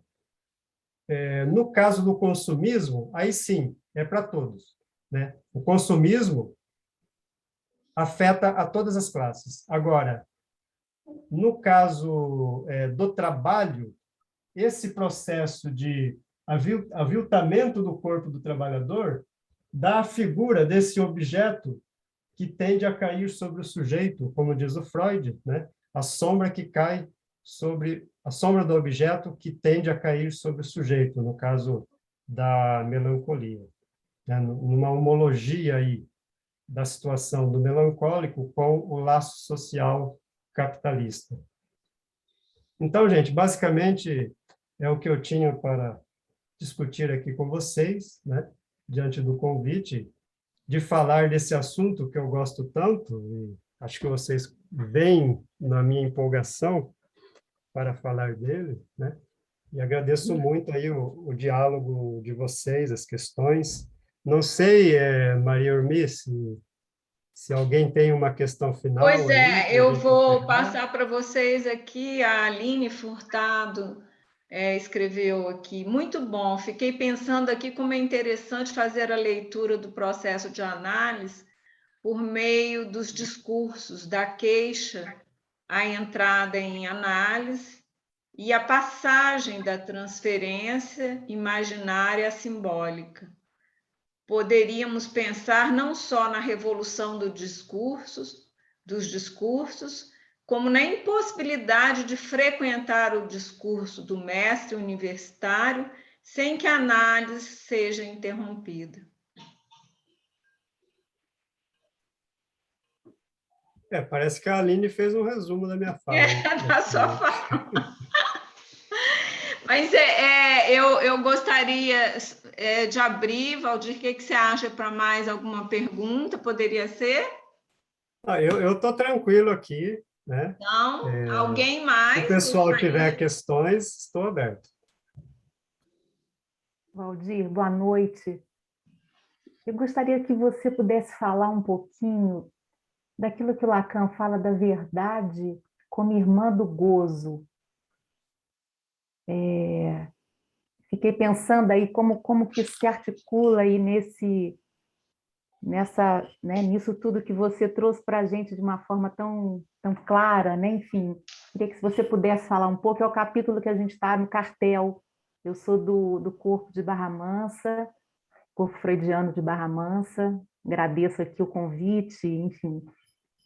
No caso do consumismo, aí sim, é para todos, né? O consumismo afeta a todas as classes. Agora, no caso do trabalho, esse processo de aviltamento do corpo do trabalhador dá a figura desse objeto que tende a cair sobre o sujeito, como diz o Freud, né? A sombra que cai sobre a sombra do objeto que tende a cair sobre o sujeito, no caso da melancolia, né? Numa homologia aí da situação do melancólico com o laço social capitalista. Então, gente, basicamente é o que eu tinha para discutir aqui com vocês, né? Diante do convite de falar desse assunto que eu gosto tanto, e acho que vocês veem na minha empolgação para falar dele, né? E agradeço muito aí o diálogo de vocês, as questões. Não sei, Maria Urmi, se alguém tem uma questão final Pois aí é, para a eu gente vou encerrar. passar para vocês aqui, a Aline Furtado escreveu aqui, muito bom, fiquei pensando aqui como é interessante fazer a leitura do processo de análise por meio dos discursos, da queixa, a entrada em análise e a passagem da transferência imaginária à simbólica. Poderíamos pensar não só na revolução dos discursos, como na impossibilidade de frequentar o discurso do mestre universitário sem que a análise seja interrompida. Parece que a Aline fez um resumo da minha fala. Da sua fala. Mas eu gostaria de abrir, Valdir, o que você acha para mais alguma pergunta? Poderia ser? Eu estou tranquilo aqui, né? Não? Alguém Se o mais pessoal tiver gostaria? questões, estou aberto. Valdir, boa noite. Eu gostaria que você pudesse falar um pouquinho daquilo que Lacan fala da verdade como irmã do gozo. Fiquei pensando aí como que se articula aí nisso tudo que você trouxe para a gente de uma forma tão clara, né? Enfim, queria que você pudesse falar um pouco. É o capítulo que a gente está no cartel. Eu sou do corpo de Barra Mansa, corpo freudiano de Barra Mansa. Agradeço aqui o convite, enfim.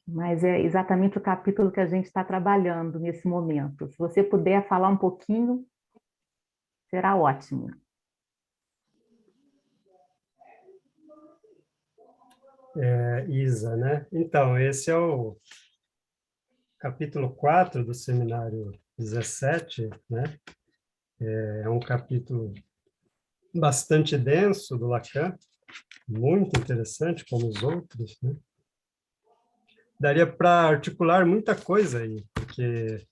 Mas é exatamente o capítulo que a gente está trabalhando nesse momento. Se você puder falar um pouquinho, será ótimo. Isa, né? Então, esse é o capítulo 4 do seminário 17, né? É um capítulo bastante denso do Lacan, muito interessante, como os outros, né? Daria para articular muita coisa aí, porque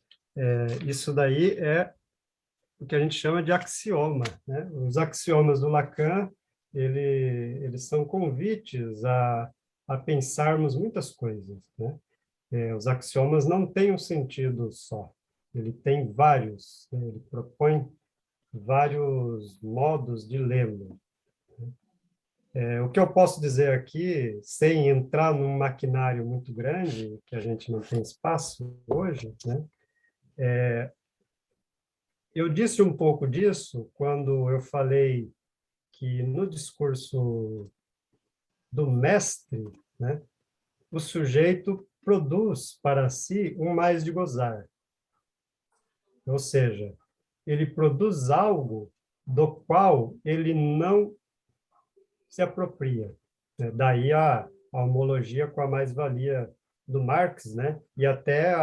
isso daí é o que a gente chama de axioma, né? Os axiomas do Lacan, eles são convites a pensarmos muitas coisas, né? Os axiomas não têm um sentido só, ele tem vários, né? Ele propõe vários modos de lê-lo. O que eu posso dizer aqui, sem entrar num maquinário muito grande, que a gente não tem espaço hoje, né? Eu disse um pouco disso quando eu falei que no discurso do mestre, né, o sujeito produz para si um mais de gozar. Ou seja, ele produz algo do qual ele não se apropria, né? Daí a homologia com a mais-valia do Marx, né? E até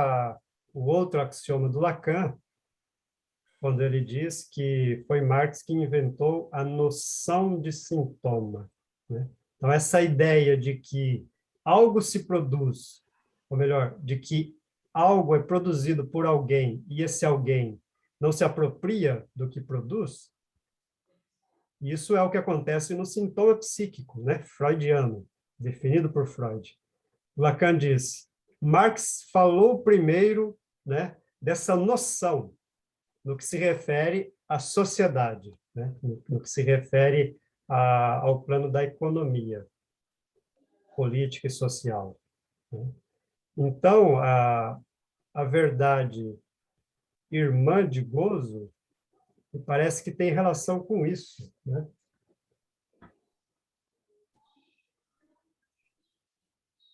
o outro axioma do Lacan, quando ele diz que foi Marx que inventou a noção de sintoma, né? Então, essa ideia de que algo se produz, ou melhor, de que algo é produzido por alguém e esse alguém não se apropria do que produz, isso é o que acontece no sintoma psíquico, né? Freudiano, definido por Freud. Lacan diz, Marx falou primeiro, né, dessa noção no que se refere à sociedade, né? No que se refere ao plano da economia política e social, né? Então, a verdade irmã de gozo me parece que tem relação com isso, né?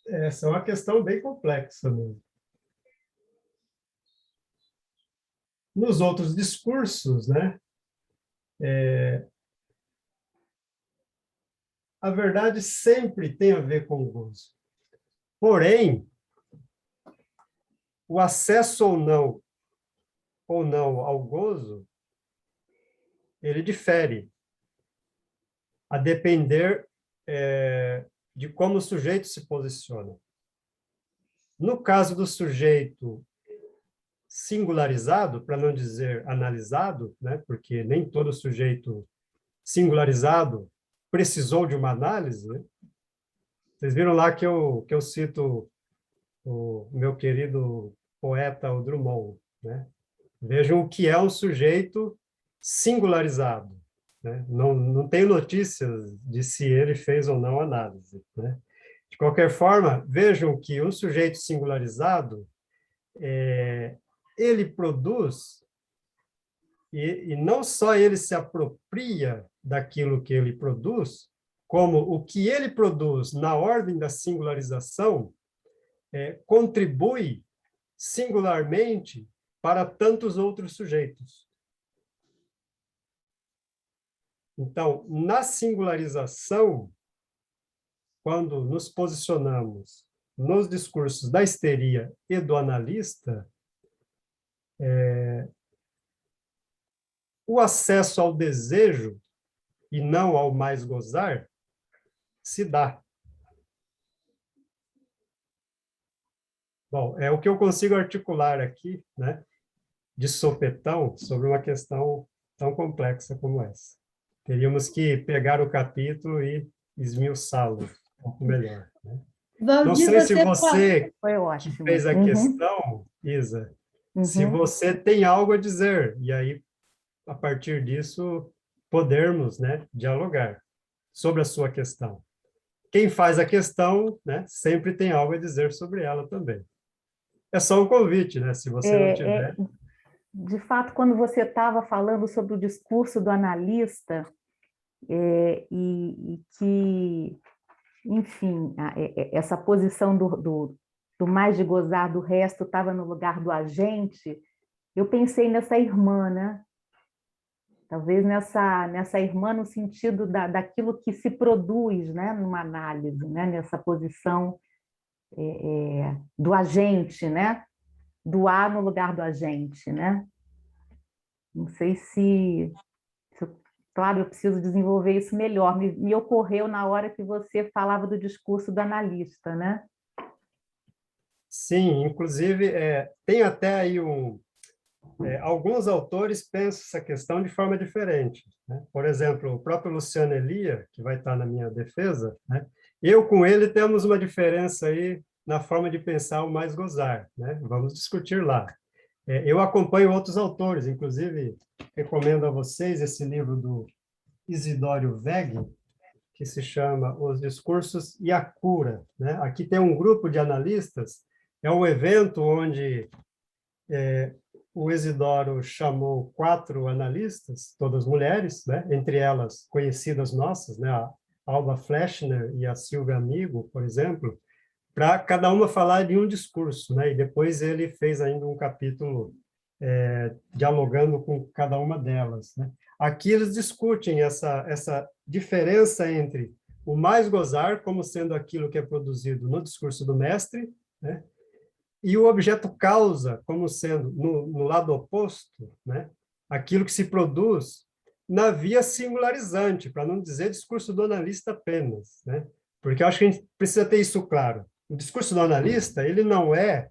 Essa é uma questão bem complexa mesmo. Nos outros discursos, né, a verdade sempre tem a ver com o gozo. Porém, o acesso ou não ao gozo, ele difere, a depender de como o sujeito se posiciona. No caso do sujeito singularizado, para não dizer analisado, né, porque nem todo sujeito singularizado precisou de uma análise, né? Vocês viram lá que eu cito o meu querido poeta, o Drummond, né? Vejam o que é um sujeito singularizado, né? Não tenho notícias de se ele fez ou não análise, né? De qualquer forma, vejam que um sujeito singularizado, ele produz, e não só ele se apropria daquilo que ele produz, como o que ele produz na ordem da singularização contribui singularmente para tantos outros sujeitos. Então, na singularização, quando nos posicionamos nos discursos da histeria e do analista, o acesso ao desejo, e não ao mais gozar, se dá. Bom, é o que eu consigo articular aqui, né, de sopetão, sobre uma questão tão complexa como essa. Teríamos que pegar o capítulo e esmiuçá-lo um pouco melhor, né? Valdir, Não sei se você Foi que ótimo. fez a questão, Isa, se Uhum. você tem algo a dizer, e aí, a partir disso, podermos, né, dialogar sobre a sua questão. Quem faz a questão, né, sempre tem algo a dizer sobre ela também. É só um convite, né, se você não tiver. De fato, quando você estava falando sobre o discurso do analista, e que, enfim, essa posição do mais de gozar do resto estava no lugar do agente, eu pensei nessa irmã, né? Talvez nessa irmã no sentido daquilo que se produz, né, numa análise, né, nessa posição do agente, né? Do A no lugar do agente, né? Não sei claro, eu preciso desenvolver isso melhor. Me ocorreu na hora que você falava do discurso do analista, né? Sim, inclusive, tem até aí alguns autores pensam essa questão de forma diferente, né? Por exemplo, o próprio Luciano Elia, que vai estar na minha defesa, né? Eu com ele temos uma diferença aí na forma de pensar o mais gozar, né? Vamos discutir lá. Eu acompanho outros autores, inclusive recomendo a vocês esse livro do Isidório Weg, que se chama Os Discursos e a Cura, né? Aqui tem um grupo de analistas, é um evento onde o Isidoro chamou 4 analistas, todas mulheres, né? Entre elas conhecidas nossas, né? A Alba Flechner e a Silvia Amigo, por exemplo, para cada uma falar de um discurso, né? E depois ele fez ainda um capítulo dialogando com cada uma delas, né? Aqui eles discutem essa diferença entre o mais gozar como sendo aquilo que é produzido no discurso do mestre, né? E o objeto causa como sendo, no lado oposto, né? Aquilo que se produz na via singularizante, para não dizer discurso do analista apenas, né? Porque eu acho que a gente precisa ter isso claro. O discurso do analista, ele não é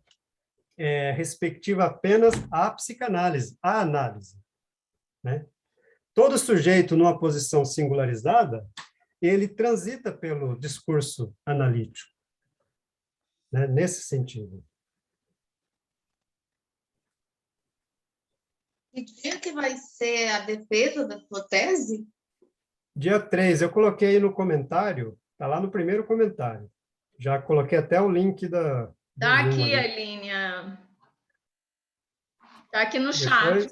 respectiva apenas à psicanálise, à análise, né? Todo sujeito numa posição singularizada, ele transita pelo discurso analítico, né? Nesse sentido. Que dia que vai ser a defesa da sua tese? Dia 3, eu coloquei aí no comentário, está lá no primeiro comentário. Já coloquei até o link do Está Zoom aqui, ali. Aline. Está aqui no chat.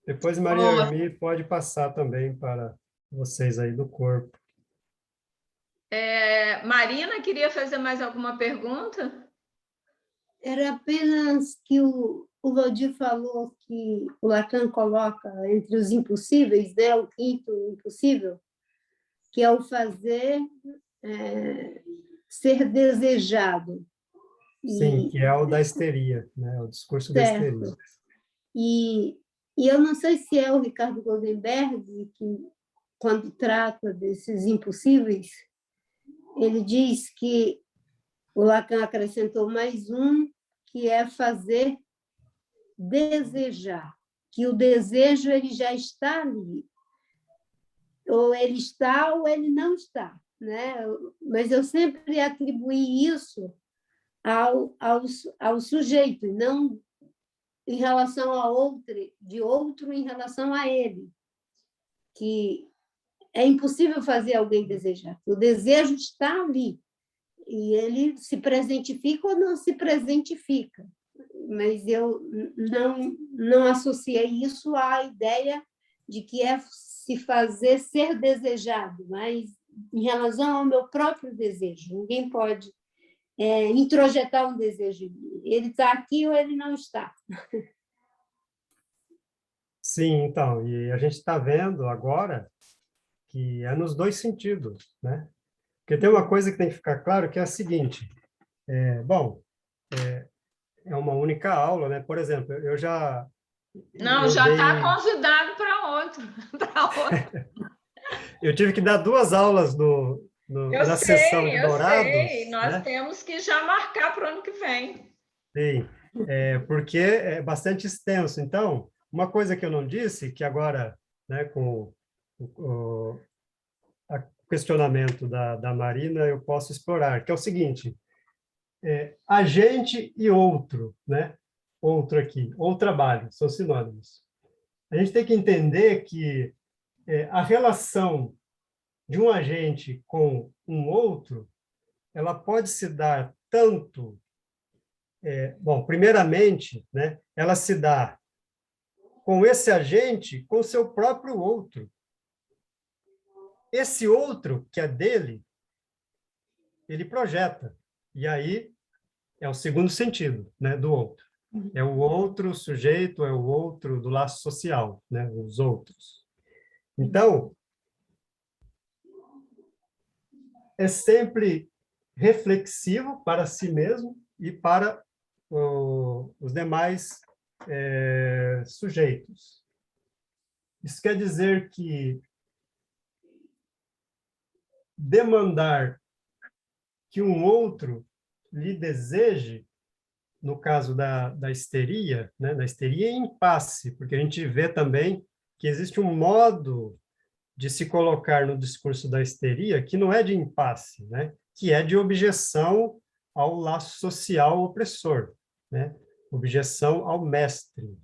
Depois Maria Armi pode passar também para vocês aí do corpo. Marina, queria fazer mais alguma pergunta? Era apenas que o Lodi falou que o Lacan coloca entre os impossíveis, né, o quinto impossível, que é o fazer ser desejado. Sim, que é o da histeria, né? O discurso da histeria. Certo. E eu não sei se é o Ricardo Goldenberg que, quando trata desses impossíveis, ele diz que o Lacan acrescentou mais um, que é fazer desejar, que o desejo ele já está ali, ou ele está ou ele não está, né? Mas eu sempre atribuí isso ao sujeito, e não em relação a outro em relação a ele, que é impossível fazer alguém desejar. O desejo está ali, e ele se presentifica ou não se presentifica. Mas eu não associei isso à ideia de que é se fazer ser desejado, mas em relação ao meu próprio desejo. Ninguém pode introjetar um desejo. Ele está aqui ou ele não está. Sim, então, e a gente está vendo agora que é nos dois sentidos, né? Porque tem uma coisa que tem que ficar claro, que é a seguinte, é uma única aula, né? Por exemplo, eu já... Não, eu já está dei... convidado para outro. Eu tive que dar 2 aulas na sessão de Dourados. Eu sei. Nós né? temos que já marcar para o ano que vem. Sim, porque é bastante extenso. Então, uma coisa que eu não disse, que agora, né, com o questionamento da Marina, eu posso explorar, que é o seguinte, agente e outro, né? Outro aqui, ou trabalho, são sinônimos. A gente tem que entender que a relação de um agente com um outro, ela pode se dar tanto... primeiramente, né, ela se dá com esse agente, com seu próprio outro. Esse outro, que é dele, ele projeta. E aí é o segundo sentido, né, do outro. É o outro sujeito, é o outro do laço social, né, os outros. Então, é sempre reflexivo para si mesmo e para os demais sujeitos. Isso quer dizer que demandar que um outro lhe deseje, no caso da histeria, né? Da histeria em impasse, porque a gente vê também que existe um modo de se colocar no discurso da histeria que não é de impasse, né? Que é de objeção ao laço social opressor, né? Objeção ao mestre.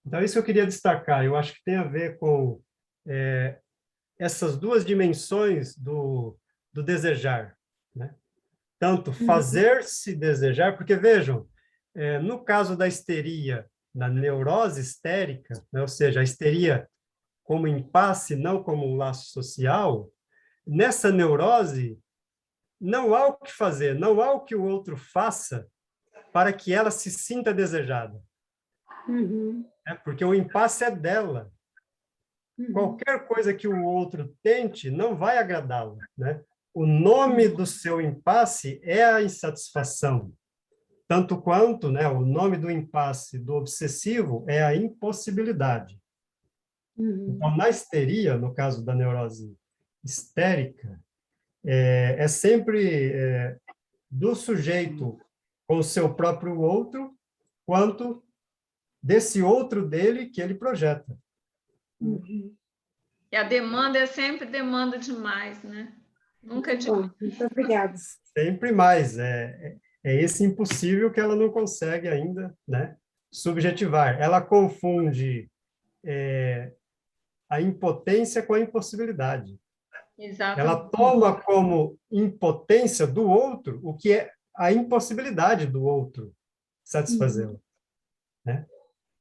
Então, isso eu queria destacar. Eu acho que tem a ver com essas 2 dimensões do desejar, né? Tanto fazer-se desejar, porque, vejam, no caso da histeria, da neurose histérica, né? Ou seja, a histeria como impasse, não como um laço social, nessa neurose, não há o que fazer, não há o que o outro faça para que ela se sinta desejada. Porque o impasse é dela. Qualquer coisa que o outro tente não vai agradá-la, né? O nome do seu impasse é a insatisfação, tanto quanto, né, o nome do impasse do obsessivo é a impossibilidade. Então, na histeria, no caso da neurose histérica, é sempre do sujeito com o seu próprio outro, quanto desse outro dele que ele projeta. E a demanda é sempre demanda demais, né? Nunca é demais. Muito obrigada. Sempre mais. É esse impossível que ela não consegue ainda, né, subjetivar. Ela confunde a impotência com a impossibilidade. Exatamente. Ela toma como impotência do outro o que é a impossibilidade do outro satisfazê-la, né?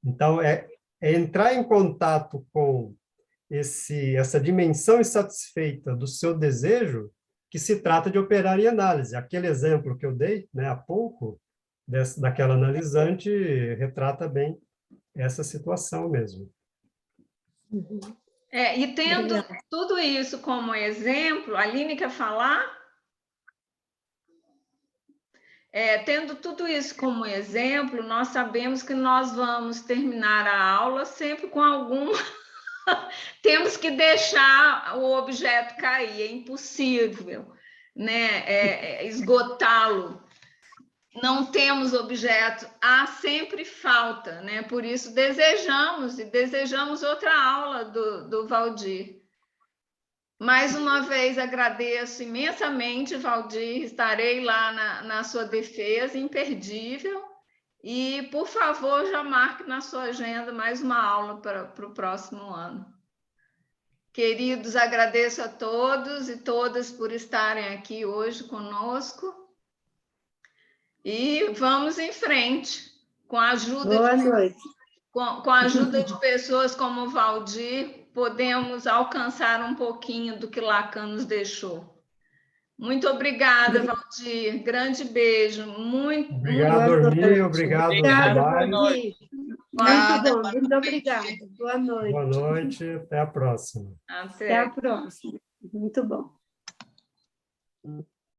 Então, é entrar em contato com essa dimensão insatisfeita do seu desejo que se trata de operar em análise. Aquele exemplo que eu dei, né, há pouco, daquela analisante retrata bem essa situação mesmo. E tendo Obrigada. tudo isso como exemplo, a Aline quer falar? Tendo tudo isso como exemplo, nós sabemos que nós vamos terminar a aula sempre com algum... Temos que deixar o objeto cair, é impossível, né? Esgotá-lo. Não temos objeto, há sempre falta, né? Por isso desejamos outra aula do Valdir. Mais uma vez agradeço imensamente, Valdir, estarei lá na sua defesa, imperdível, e, por favor, já marque na sua agenda mais uma aula para o próximo ano. Queridos, agradeço a todos e todas por estarem aqui hoje conosco, e vamos em frente, com a ajuda Boa noite. com a ajuda de pessoas como o Valdir, podemos alcançar um pouquinho do que Lacan nos deixou. Muito obrigada, Valdir. Grande beijo. Obrigado, Ormi. Obrigado, Obrigada, Gilmar. Valdir. Muito bom, muito obrigada. Boa noite. Boa noite. Até a próxima. Até a próxima. Muito bom.